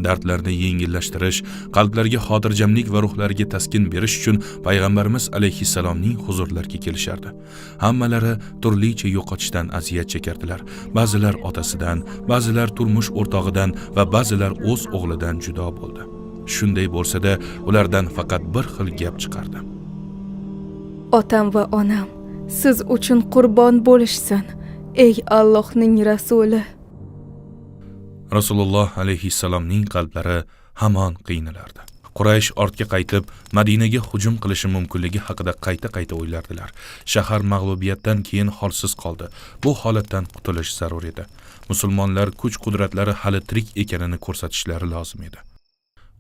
Dardlarni yengillashtirish, qalblarga xotirjamlik va ruhlariga taskin berish uchun payg'ambarimiz alayhissalomning huzurlariga kelishardi. Hammalari turlicha yo'qotishdan aziyat chekardilar. Ba'zilar otasidan, ba'zilar turmush o'rtog'idan va ba'zilar o'z o'g'lidan judo bo'ldi. Shunday bo'lsa-da, ulardan faqat bir xil gap chiqardi. Otam va onam siz uchun qurbon bo'lishsin, ey Allohning rasuli. Rasululloh alayhissalomning qalblari hamon qiynalardi. Quraysh ortga qaytib, Madinaga hujum qilishi mumkinligi haqida qayta o'ylardilar. Shahar mag'lubiyatdan keyin holsiz qoldi. Bu holatdan qutulish zarur edi. Musulmonlar kuch-qudratlari hali tirik ekanini ko'rsatishlari lozim edi.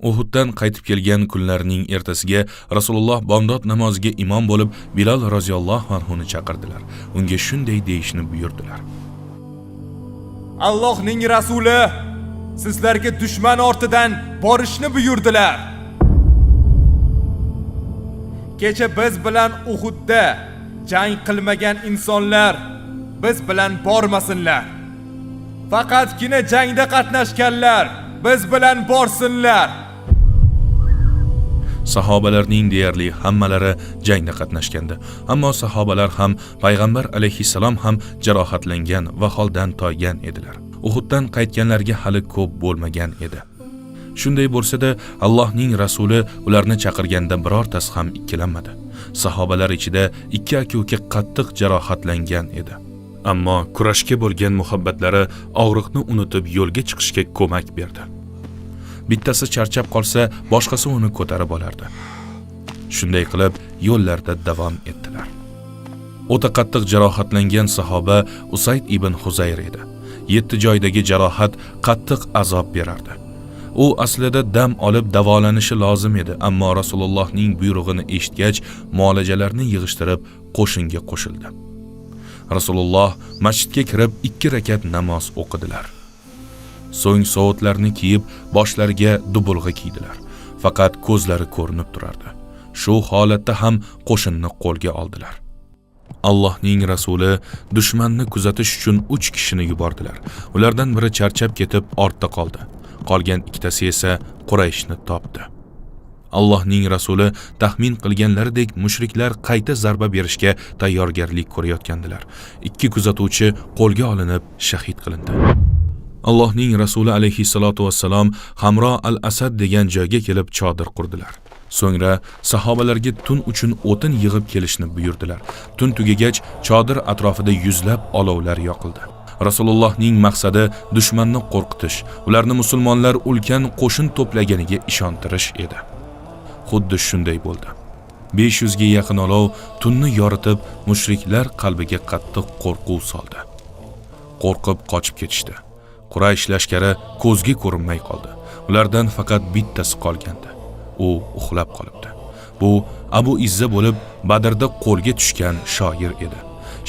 Uhuddan qaytib kelgan kunlarning ertasiga Rasululloh bomdod namoziga imom bo'lib, Bilal roziyallohu anhu ni chaqirdilar. Unga shunday deyishni buyurdilar: Allohning rasuli sizlarga dushman ortidan borishni buyurdilar. Kecha biz bilan Uhudda jang qilmagan insonlar biz bilan bormasinlar. Faqatgina jangda qatnashganlar biz bilan borsinlar. Sahobalarning deyarli hammalari jangda qatnashgandi. Ammo sahobalar ham, payg'ambar alayhissalom ham jarohatlangan va holdan toygan edilar. Uhuddan qaytganlarga hali ko'p bo'lmagan edi. Shunday bo'lsa-da, Allohning rasuli ularni chaqirganda birortasi ham ikkilanmadi. Sahobalar ichida ikki aka-uka qattiq jarohatlangan edi. Ammo kurashga bo'lgan muhabbatlari og'riqni unutib yo'lga chiqishga ko'mak berdi. Bittasi charchab qolsa, boshqasi uni ko'tarib olardi. Shunday qilib, yo'llarda davom etdilar. O'ta qattiq jarohatlangan sahoba Usayd ibn Huzayr edi. 7 joydagi jarohat qattiq azob berardi. U aslida dam olib davolanishi lozim edi, ammo Rasulullohning buyrug'ini eshitgach, muolajalarni yig'ishtirib qo'shinga qo'shildi. Rasululloh masjidga kirib 2 rakat namoz o'qidilar. So'ng soatlarni kiyib, boshlariga dubulg'a kiydilar. Faqat ko'zlari ko'rinib turardi. Shu holatda ham qo'shinni qo'lga oldilar. Allohning rasuli dushmanni kuzatish uchun 3 kishini yubordilar. Ulardan biri charchab ketib ortda qoldi. Qolgan ikkitasi esa Qurayshni topdi. Allohning rasuli taxmin qilganlaridek mushriklar qayta zarba berishga tayyorgarlik ko'rayotgandilar. 2 kuzatuvchi qo'lga olinib shahid qilindi. Allohning rasuli alayhissalatu vassalam Hamro al-Asad degan joyga kelib chodir qurdilar. So'ngra sahobalarga tun uchun o'tin yig'ib kelishni buyurdilar. Tun tugagach chodir atrofida yuzlab olovlar yoqildi. Rasulullohning maqsadi dushmanni qo'rqitish, ularni musulmonlar ulkan qo'shin to'plaganiga ishontirish edi. Xuddi shunday bo'ldi. 500 ga yaqin olov tunni yoritib, mushriklar qalbiga qattiq qo'rquv soldi. Qo'rqib qochib ketishdi. Quraysh lashkari ko'zga ko'rinmay qoldi. Ulardan faqat bittasi qolgandi. U uxlab qolibdi. Bu Abu Izza bo'lib, Badrda qo'lga tushgan shoir edi.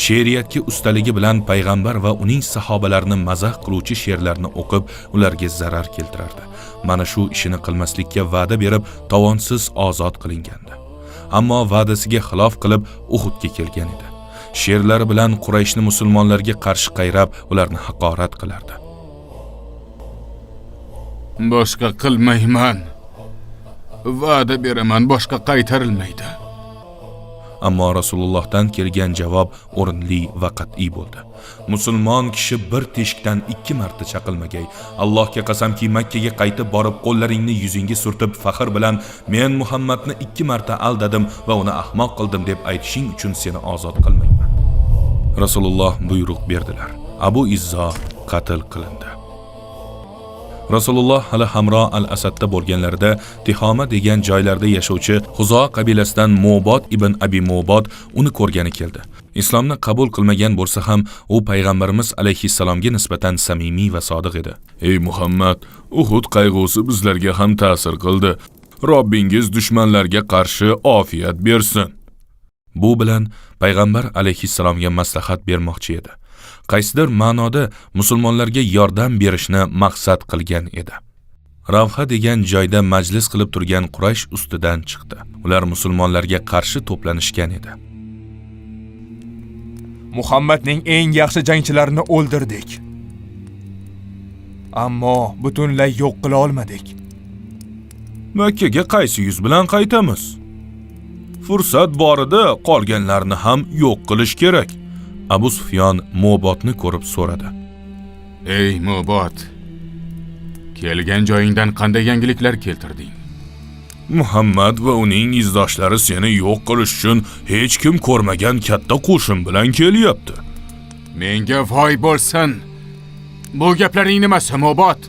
She'riyatga ustaligi bilan payg'ambar va uning sahobalarini mazax qiluvchi she'rlarni o'qib, ularga zarar keltirardi. Mana shu ishini qilmaslikka va'da berib, tovonsiz ozod qilingandi. Ammo va'dasiga xilof qilib Uhudga kelgan edi. She'rlari bilan Qurayshni musulmonlarga qarshi qayrab, ularni haqorat qilardi. Boshqa qilmayman. Va'da beraman, boshqa qaytarilmaydi. Ammo Rasulullohdan kelgan javob o'rinli va qat'iy bo'ldi. Musulmon kishi bir teshikdan 2 marta chaqilmagay. Allohga qasamki, Makka ga qaytib borib, qo'llaringni yuzingga surtib faxr bilan men Muhammadni 2 marta aldadim va uni ahmoq qildim deb aytishing uchun seni ozod qilmayman. Rasululloh buyruq berdilar. Abu Izzo qatl qilindi. Rasululloh hali Hamro al-Asadda bo'lganlarida Tihoma degan joylarda yashovchi Xuzo qabilasidan Mubod ibn Abi Mubod uni ko'rgani keldi. Islomni qabul qilmagan bo'lsa ham, u payg'ambarimiz alayhissalomga nisbatan samimiy va sodiq edi. "Ey Muhammad, Uhud qayg'usi bizlarga ham ta'sir qildi. Robbingiz dushmanlarga qarshi ofiyat bersin." Bu bilan payg'ambar alayhissalomga maslahat bermoqchi edi. Qaysidir ma'noda musulmonlarga yordam berishni maqsad qilgan edi. Ravha degan joyda majlis qilib turgan Quraysh ustidan chiqdi. Ular musulmonlarga qarshi to'planishgan edi. Muhammadning eng yaxshi jangchilarini o'ldirdik. Ammo butunlay yo'q qila olmadik. Makkaga qaysi yuz bilan qaytamiz? Fursat borida qolganlarni ham yo'q qilish kerak. Abu Sufyon Mubodni ko'rib so'radi. Ey Mubod, kelgan joyingdan qanday yangiliklar keltirding? Muhammad va uning izdoshlari seni yo'q qilish uchun hech kim ko'rmagan katta qo'shin bilan kelyapti. Menga voy bo'lsin. Bu gaplaring nimasi, Mubod?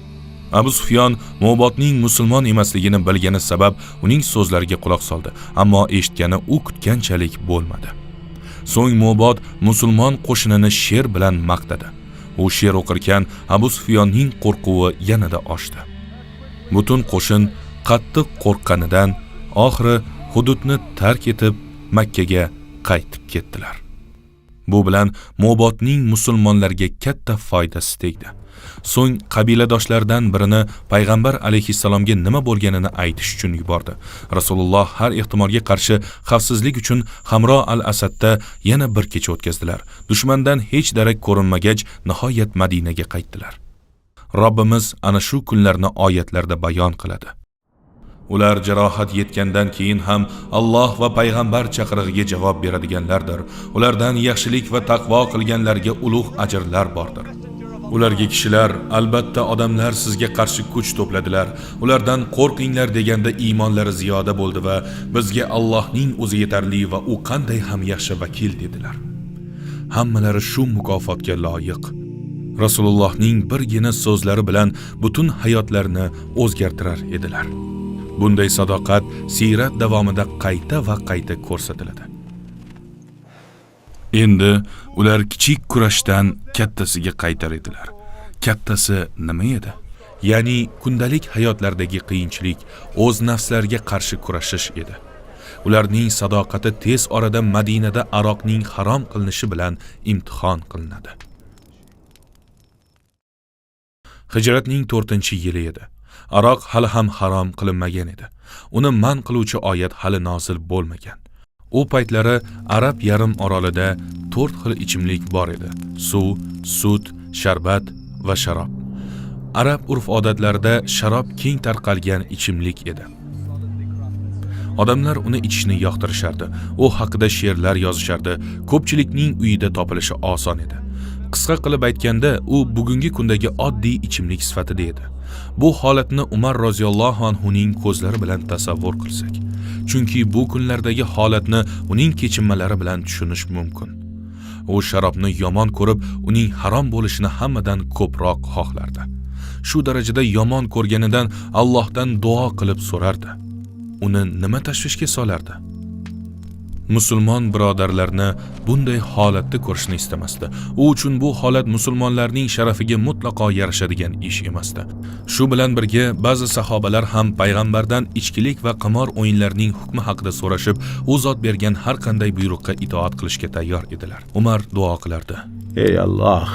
Abu Sufyon Mubodning musulmon emasligini bilgani sabab uning so'zlariga quloq soldi, ammo eshitgani u kutganchalik bo'lmadi. So'ng Mubod musulmon qo'shinini she'r bilan maqtadi. U she'r o'qirkan Abu Sufyonning qo'rquvi yanada oshdi. Butun qo'shin qattiq qo'rqqanidan oxiri hududni tark etib Makkaga qaytib ketdilar. Bu bilan Mubodning musulmonlarga katta foydasi tegdi. So'ng qabiladoshlaridan birini payg'ambar alayhissalomga nima bo'lganini aytish uchun yubordi. Rasululloh har ehtimolga qarshi xavfsizlik uchun Hamro al-Asadda yana bir kecha o'tkazdilar. Dushmandan hech darak ko'rinmagach, nihoyat Madinaga qaytdilar. Robbimiz ana shu kunlarni oyatlarda bayon qiladi. Ular jarohat yetgandan keyin ham Alloh va payg'ambar chaqirig'iga javob beradiganlardir. Ulardan yaxshilik va taqvo qilganlarga ulug' ajrlar bordir. Ularga kishilar, albatta odamlar sizga qarshi kuch to'pladilar. Ulardan qo'rqinglar deganda iymonlari ziyoda bo'ldi va bizga Allohning o'zi yetarli va u qanday ham yaxshi vakil dedilar. Hammalari shu mukofotga loyiq. Rasulullohning birgina so'zlari bilan butun hayotlarini o'zgartirar edilar. Bunday sadoqat siyrat davomida qayta va qayta ko'rsatiladi. Endi ular kichik kurashdan kattasiga qaytar edilar. Kattasi nima edi? Ya'ni kundalik hayotlardagi qiyinchilik, o'z nafslariga qarshi kurashish edi. ularning sadoqati tez orada Madinada aroqning harom qilinishi bilan imtihon qilinadi. Hijratning 4-yili edi. Aroq hali ham harom qilinmagan edi. Uni man qiluvchi oyat hali nozil bo'lmagan. U paytlari Arab yarim orolida 4 xil ichimlik bor edi: suv, sut, sharbat va sharob. Arab urf-odatlarida sharob keng tarqalgan ichimlik edi. Odamlar uni ichishni yoqtirishardi. U haqida she'rlar yozishardi. Ko'pchilikning uyida topilishi oson edi. Qisqa qilib aytganda, u bugungi kundagi oddiy ichimlik sifatida edi. Bu holatni Umar roziyallohu anhuning ko'zlari bilan tasavvur qilsak, chunki bu kunlardagi holatni uning kechinmalari bilan tushunish mumkin. U sharobni yomon ko'rib, uning harom bo'lishini hammadan ko'proq xohlardi. Shu darajada yomon ko'rganidan Allohdan duo qilib so'rardi. Uni nima tashvishga solardi? Musulmon birodarlarni bunday holatda ko'rishni istamasdi. U uchun bu holat musulmonlarning sharafiga mutlaqo yarashadigan ish emasdi. Shu bilan birga ba'zi sahobalar ham payg'ambardan ichkilik va qimor o'yinlarining hukmi haqida so'rashib, u zot bergan har qanday buyruqqa itoat qilishga tayyor edilar. Umar duo qilardi: Ey Alloh,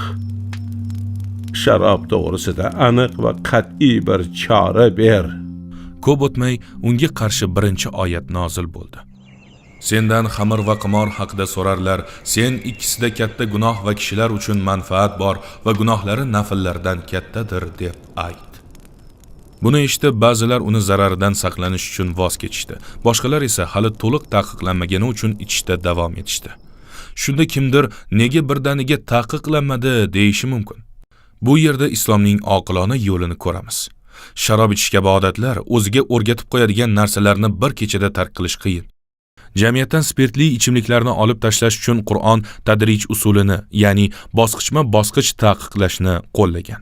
sharob to'g'risida aniq va qat'iy bir chora ber. Ko'p o'tmay unga qarshi birinchi oyat nozil bo'ldi. Sendan xamir va qimor haqida so'rarlar. Sen ikkisida katta gunoh va kishilar uchun manfaat bor va gunohlari nafllardan kattadir deb ayt. Buni eshitib ba'zilar uni zararidan saqlanish uchun voz kechishdi. Boshqalar esa hali to'liq taqiqlanmagani uchun ichishda davom etishdi. Shunda kimdir nega birdaniga taqiqlanmadi deyishi mumkin. Bu yerda islomning oqilona yo'lini ko'ramiz. Sharob ichish kabi odatlar o'ziga o'rgatib qo'yadigan narsalarni bir kechada tark qilish qiyin. Jamiyatdan spirtli ichimliklarni olib tashlash uchun Qur'on tadrij usulini, ya'ni bosqichma-bosqich taqiqlashni qo'llagan.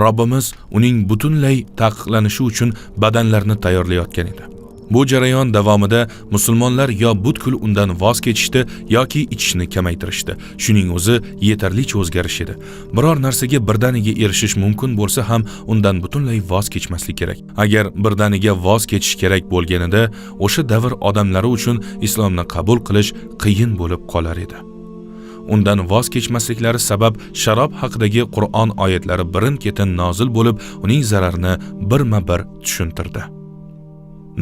Robbimiz uning butunlay taqiqlanishi uchun badanlarni tayyorlayotgan edi. Bu jarayon davomida musulmonlar yo butkul undan voz kechishdi yoki ichishni kamaytirishdi. Shuning o'zi yetarlicha o'zgarish edi. Biror narsaga birdaniga erishish mumkin bo'lsa ham undan butunlay voz kechmaslik kerak. Agar birdaniga voz kechish kerak bo'lganida, o'sha davr odamlari uchun islomni qabul qilish qiyin bo'lib qolar edi. Undan voz kechmasliklari sabab sharob haqidagi Qur'on oyatlari birin-ketin nozil bo'lib, uning zararini birma-bir tushuntirdi.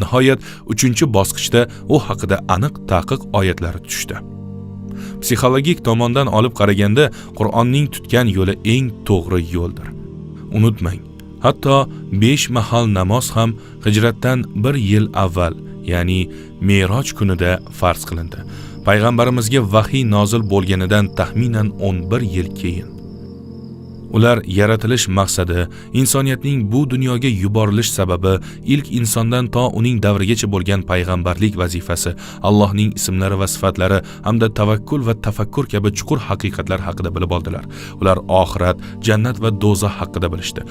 Nihoyat 3-bosqichda u haqida aniq taqiq oyatlari tushdi. Psixologik tomondan olib qaraganda Qur'onning tutgan yo'li eng to'g'ri yo'ldir. Unutmang, hatto 5 mahal namoz ham hijratdan 1 yil avval, ya'ni Me'roj kunida farz qilindi. Payg'ambarimizga vahiy nozil bo'lganidan taxminan 11 yil keyin. Ular yaratilish maqsadi, insoniyatning bu dunyoga yuborilish sababi, ilk insondan to uning davrigacha bo'lgan payg'ambarlik vazifasi, Allohning ismlari va sifatlari hamda tavakkul va tafakkur kabi chuqur haqiqatlar haqida bilib oldilar. Ular oxirat, jannat va do'zax haqida bilishdi.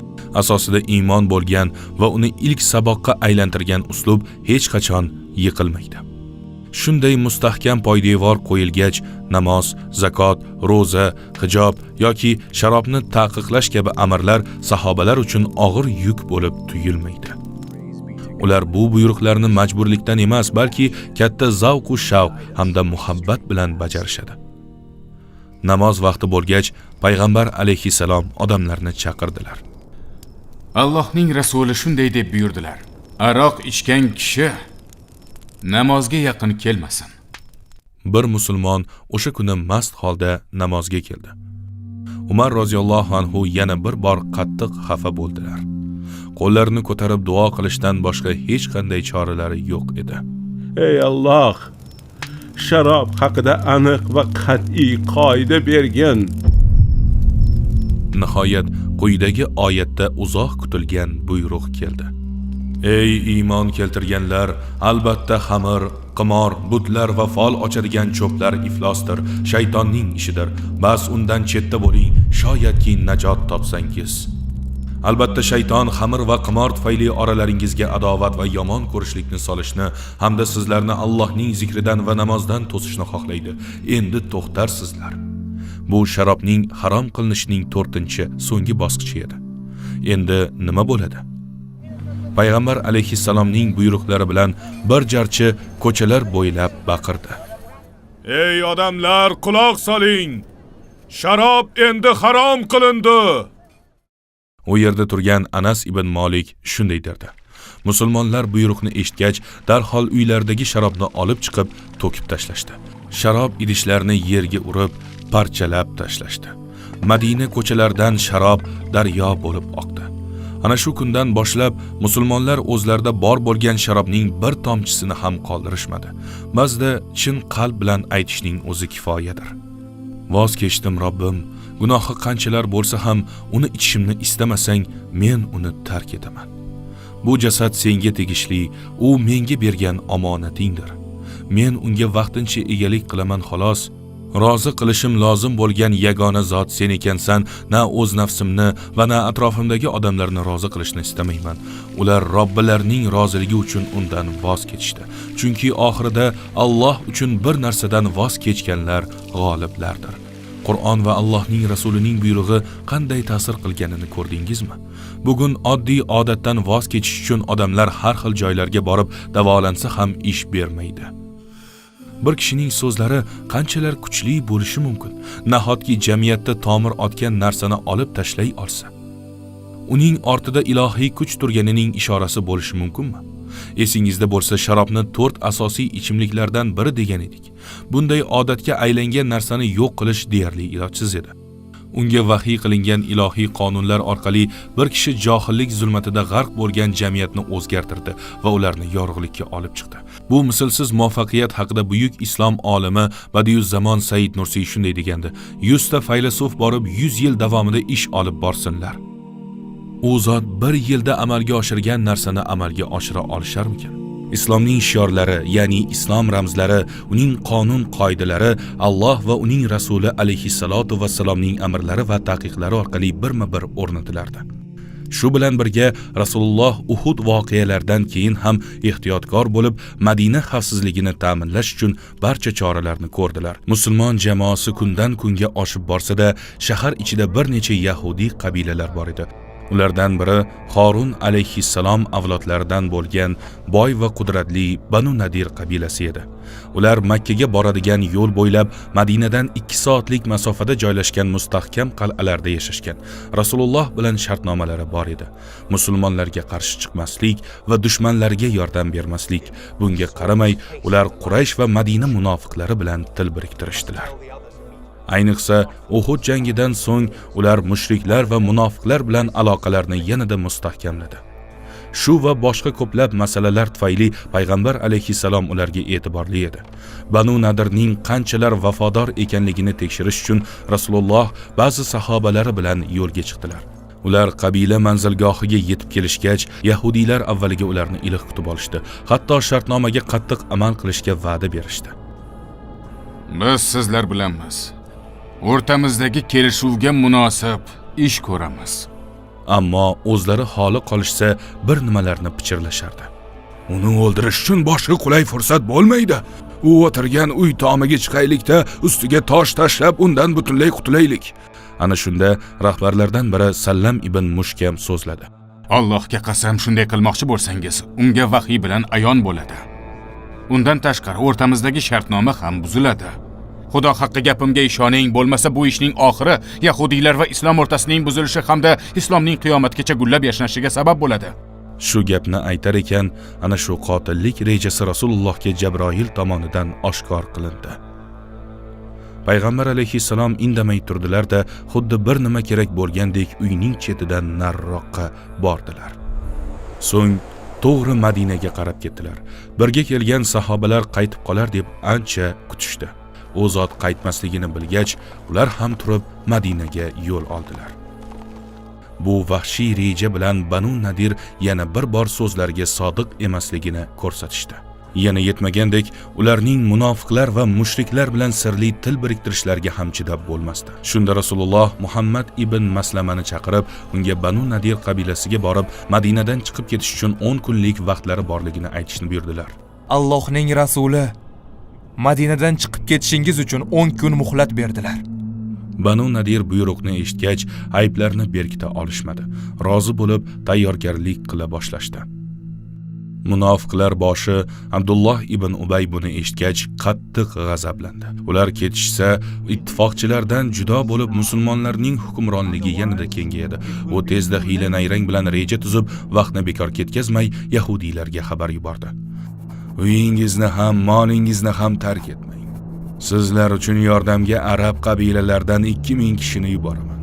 Asosida iymon bo'lgan va uni ilk saboqqa aylantirgan uslub hech qachon yiqilmaydi. Shunday mustahkam poydevor qo'yilgach, namoz, zakot, ro'za, hijob yoki sharobni taqiqlash kabi amirlar sahobalar uchun og'ir yuk bo'lib tuyulmaydi. Ular bu buyruqlarni majburlikdan emas, balki katta zavq va shavq hamda muhabbat bilan bajarishadi. Namoz vaqti bo'lgach, payg'ambar alayhisalom odamlarni chaqirdilar. Allohning rasuli shunday deb buyurdilar: aroq ichgan kishi namozga yaqin kelmasin. Bir musulmon o'sha kuni mast holda namozga keldi. Umar roziyallohu anhu yana bir bor qattiq xafa bo'ldilar. Qo'llarini ko'tarib duo qilishdan boshqa hech qanday choralari yo'q edi. Ey Alloh, sharob haqida aniq va qat'iy qoida bergin. Nihoyat quyidagi oyatda uzoq kutilgan buyruq keldi. Ey iymon keltirganlar, albatta xamir, qimor, butlar va fol ochadigan cho'plar iflosdir, shaytonning ishidir. Bas undan chetda bo'ling, shoyatki najot topsangiz. Albatta shayton xamir va qimor tufayli oralaringizga adovat va yomon ko'rishlikni solishni hamda sizlarni Allohning zikridan va namozdan to'sishni xohlaydi. Endi to'xtarsizlar. Bu sharobning harom qilinishining 4-so'nggi bosqichi edi. Endi nima bo'ladi? payg'ambar alayhissalomning buyruqlari bilan bir jarchi ko'chalar bo'ylab baqirdi. Ey odamlar, quloq soling! Sharob endi harom qilindi. U yerda turgan Anas ibn Malik shunday derdi. Musulmonlar buyruqni eshitgach, darhol uylardagi sharobni olib chiqib to'kib tashlashdi. Sharob idishlarini yerga urib, parchalab tashlashdi. Madina ko'chalaridan sharob daryo bo'lib oqdi. Ana shu kundan boshlab musulmonlar o'zlarida bor bo'lgan sharobning bir tomchisini ham qoldirishmadi. Ba'zida chin qalb bilan aytishning o'zi kifoyadir. Voz kechdim Robbim, gunohi qanchalar bo'lsa ham uni ichishimni istamasang, men uni tark etaman. Bu jasad senga tegishli, u menga bergan omonatingdir. Men unga vaqtincha egalik qilaman xolos. Rozi qilishim lozim bo'lgan yagona zot sen ekansan. Na o'z nafsimni va na atrofimdagi odamlarni rozi qilishni istamayman. Ular Robbilarining roziligi uchun undan voz kechishdi. Chunki oxirida Alloh uchun bir narsadan voz kechganlar g'oliblardir. Qur'on va Allohning rasulining buyrug'i qanday ta'sir qilganini ko'rdingizmi? Bugun oddiy odatdan voz kechish uchun odamlar har xil joylarga borib davolansa ham ish bermaydi. Bir kishining so'zlari qanchalar kuchli bo'lishi mumkin, nahotki jamiyatda tomir otgan narsani olib tashlay olsa. Uning ortida ilohiy kuch turganining ishorasi bo'lishi mumkinmi? Esingizda bo'lsa, sharobni 4 asosiy ichimliklardan biri degan edik. Bunday odatga aylangan narsani yo'q qilish deyarli ilojsiz edi. Unga vahiy qilingan ilohiy qonunlar orqali bir kishi johillik zulmatida g'arq bo'lgan jamiyatni o'zgartirdi va ularni yorug'likka olib chiqdi. Bu mislsiz muvaffaqiyat haqida buyuk islom olimi Badiuzzamon Said Nursiy shunday degandi: 100 ta faylasuf borib 100 yil davomida ish olib borsinlar. U zot bir yilda amalga oshirgan narsani amalga oshira olisharmikan? Islomning shiorlari, ya'ni islom ramzlari, uning qonun qoidalari Alloh va uning rasuli alayhissalatu vassalomning amrlari va taqiqlari orqali birma-bir o'rnatilardi. Shu bilan birga Rasululloh Uhud voqealaridan keyin ham ehtiyotkor bo'lib, Madina xavfsizligini ta'minlash uchun barcha choralarni ko'rdilar. Musulmon jamoasi kundan kunga oshib borsa-da, shahar ichida bir necha yahudi qabilalar bor edi. Ulardan biri Harun alayhissalom avlodlaridan bo'lgan boy va qudratli Banu Nadir qabilasi edi. Ular Makka ga boradigan yo'l bo'ylab Madinadan 2 soatlik masofada joylashgan mustahkam qal'alarda yashashgan. Rasululloh bilan shartnomalari bor edi. Musulmonlarga qarshi chiqmaslik va dushmanlarga yordam bermaslik. Bunga qaramay, ular Quraysh va Madina munofiqlari bilan til biriktirishdilar. Ayniqsa Uhud jangidan so'ng ular mushriklar va munofiqlar bilan aloqalarni yanada mustahkamladi. Shu va boshqa ko'plab masalalar tufayli payg'ambar alayhissalom ularga e'tiborli edi. Banu Nadirning qanchalar vafodor ekanligini tekshirish uchun Rasululloh ba'zi sahobalari bilan yo'lga chiqdilar. Ular qabila manzilgohiga yetib kelishgach, yahudiylar avvaliga ularni iliq kutib olishdi. Hatto shartnomaga qattiq amal qilishga va'da berishdi. Biz sizlar bilanmiz. O'rtamizdagi kelishuvga munosib ish ko'ramiz. Ammo o'zlari holi qolishsa bir nimalarni pichirlashardi. Uni o'ldirish uchun boshqa qulay fursat bo'lmaydi. U o'tirgan uy tomiga chiqaylikda, ustiga tosh tashlab undan butunlay qutulaylik. Ana shunda rahbarlardan biri Sallam ibn Mushkam so'zladi. Allohga qasam, shunday qilmoqchi bo'lsangiz, unga vahiy bilan ayon bo'ladi. Undan tashqari o'rtamizdagi shartnoma ham buziladi. Xudo haqqi gapimga ishoning, bo'lmasa bu ishning oxiri yahudiylar va islom o'rtasining buzilishi hamda islomning qiyomatgacha gullab yashnashiga sabab bo'ladi. Shu gapni aytar ekan, ana shu qotillik rejasi Rasulullohga Jabroil tomonidan oshkor qilindi. Payg'ambar alayhissalom indamay turdilar-da, xuddi bir nima kerak bo'lgandek uyning chetidan nariroqqa bordilar. So'ng to'g'ri Madinaga qarab ketdilar. Birga kelgan sahobalar qaytib qolar deb ancha kutishdi. U zot qaytmasligini bilgach, ular ham turib Madinaga yo'l oldilar. Bu vahshiy reja bilan Banu Nadir yana bir bor so'zlariga sodiq emasligini ko'rsatishdi. Yana yetmagandek, ularning munofiqlar va mushriklar bilan sirli til biriktirishlariga ham chidab bo'lmasdi. Shunda Rasululloh Muhammad ibn Maslamani chaqirib, unga Banu Nadir qabilasiga borib, Madinadan chiqib ketish uchun 10 kunlik vaqtlari borligini aytishni buyurdilar. Allohning rasuli Madinadan chiqib ketishingiz uchun 10 kun muhlat berdilar. Banu Nadir buyruqni eshitgach, ayblarni berkita olishmadi. Rozi bo'lib, tayyorgarlik qila boshlashdi. Munofiqlar boshi Abdulloh ibn Ubay buni eshitgach qattiq g'azablandi. Ular ketishsa, ittifoqchilardan judo bo'lib musulmonlarning hukmronligi yanada kengayadi. U tezda hiyla nayrang bilan reja tuzib, vaqtni bekor ketkazmay yahudiylarga xabar yubordi. Uyingizni ham, molingizni ham tark etmang. Sizlar uchun yordamga arab qabilalaridan 2000 kishini yuboraman.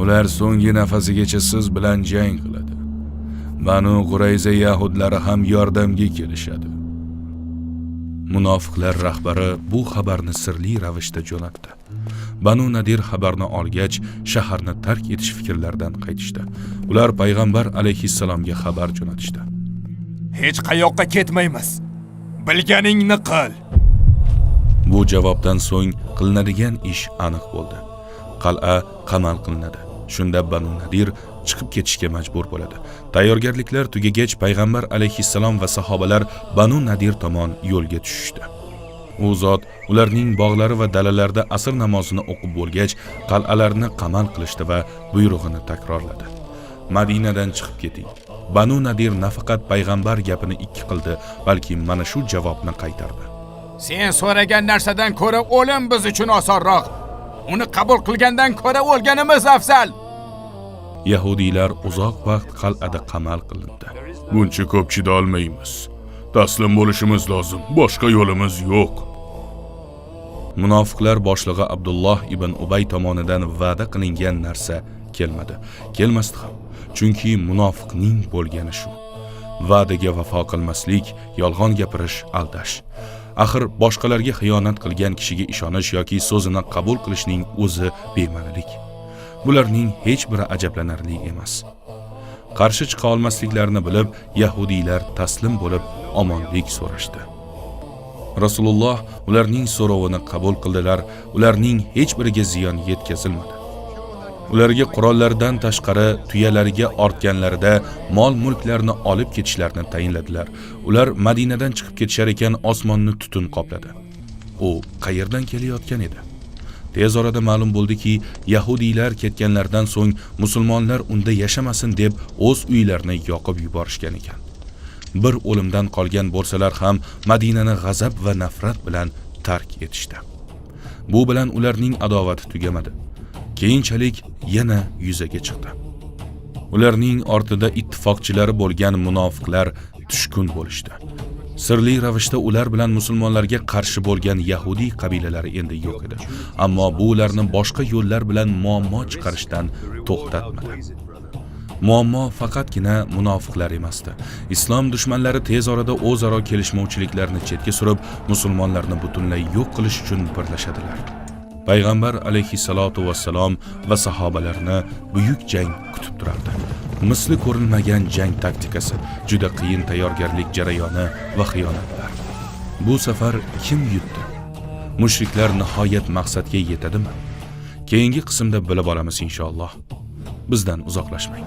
Ular so'nggi nafasigacha siz bilan jang qiladi. Banu Qurayza yahudlari ham yordamga kelishadi. Munofiqlar rahbari bu xabarni sirli ravishda jo'natdi. Banu Nadir xabarni olgach, shaharni tark etish fikrlaridan qaytishdi. Ular payg'ambar alayhissalomga xabar jo'natishdi. Hech qayoqqa ketmaymiz. Bilganingni qil. Bu javobdan so'ng qilinadigan ish aniq bo'ldi. Qal'a qamal qilinadi. Shunda Banu Nadir chiqib ketishga majbur bo'ladi. Tayyorgarliklar tugagach payg'ambar alayhissalom va sahobalar Banu Nadir tomon yo'lga tushishdi. U zot ularning bog'lari va dalalarida asr namozini o'qib bo'lgach, qal'alarni qamal qilishdi va buyrug'ini takrorladi. Madinadan chiqib keting. Banu Nadir nafaqat payg'ambar gapini ikki qildi, balki mana shu javobni qaytardi. Sen so'ragan narsadan ko'ra o'lim biz uchun osonroq. Uni qabul qilgandan ko'ra o'lganimiz afzal. Yahudiylar uzoq vaqt qal'ada qamal qilindi. Buncha ko'p chida olmaymiz. Taslim bo'lishimiz lozim. Boshqa yo'limiz yo'q. Munofiqlar boshlig'i Abdulloh ibn Ubay tomonidan va'da qilingan narsa kelmadi. Kelmasdi ham. Chunki munofiqning bo'lgani shu. Va'daga vafo qilmaslik, yolg'on gapirish, aldash. Axir boshqalarga xiyonat qilgan kishiga ishonish yoki so'zini qabul qilishning o'zi bema'nilik. Bularning hech biri ajablanarli emas. Qarshi chiqa olmasliklarini bilib, yahudiylar taslim bo'lib omonlik so'rashdi. Rasululloh ularning so'rovini qabul qildilar. Ularning hech biriga ziyon yetkazilmadi. Ularga qurollardan tashqari tuyalariga ortganlarida mol-mulklarni olib ketishlarini tayinladilar. Ular Madinadan chiqib ketishar ekan, osmonni tutun qopladi. U qayerdan kelayotgan edi? Tez orada ma'lum bo'ldiki, yahudiylar ketganlardan so'ng musulmonlar unda yashamasin deb o'z uylarini yoqib yuborishgan ekan. Bir o'limdan qolgan bo'lsalar ham Madinani g'azab va nafrat bilan tark etishdi. Bu bilan ularning adovati tugamadi. Keyinchalik yana yuzaga chiqdi. Ularning ortida ittifoqchilari bo'lgan munofiqlar tushkun bo'lishdi. Sirli ravishda ular bilan musulmonlarga qarshi bo'lgan yahudiy qabilalari endi yo'q edi. Ammo bu ularni boshqa yo'llar bilan muammo chiqarishdan to'xtatmadi. Muammo faqatgina munofiqlar emasdi. Islom dushmanlari tez orada o'zaro kelishmovchiliklarni chetga surib, musulmonlarni butunlay yo'q qilish uchun birlashadilar. Payg'ambar alayhissalatu vassalom va sahobalarni buyuk jang kutib turardi. Misli ko'rilmagan jang taktikasi, juda qiyin tayyorgarlik jarayoni va xiyonatlar. Bu safar kim yutdi? Mushriklar nihoyat maqsadga yetadimi? Keyingi qismda bilib olamiz inshaalloh. Bizdan uzoqlashmang.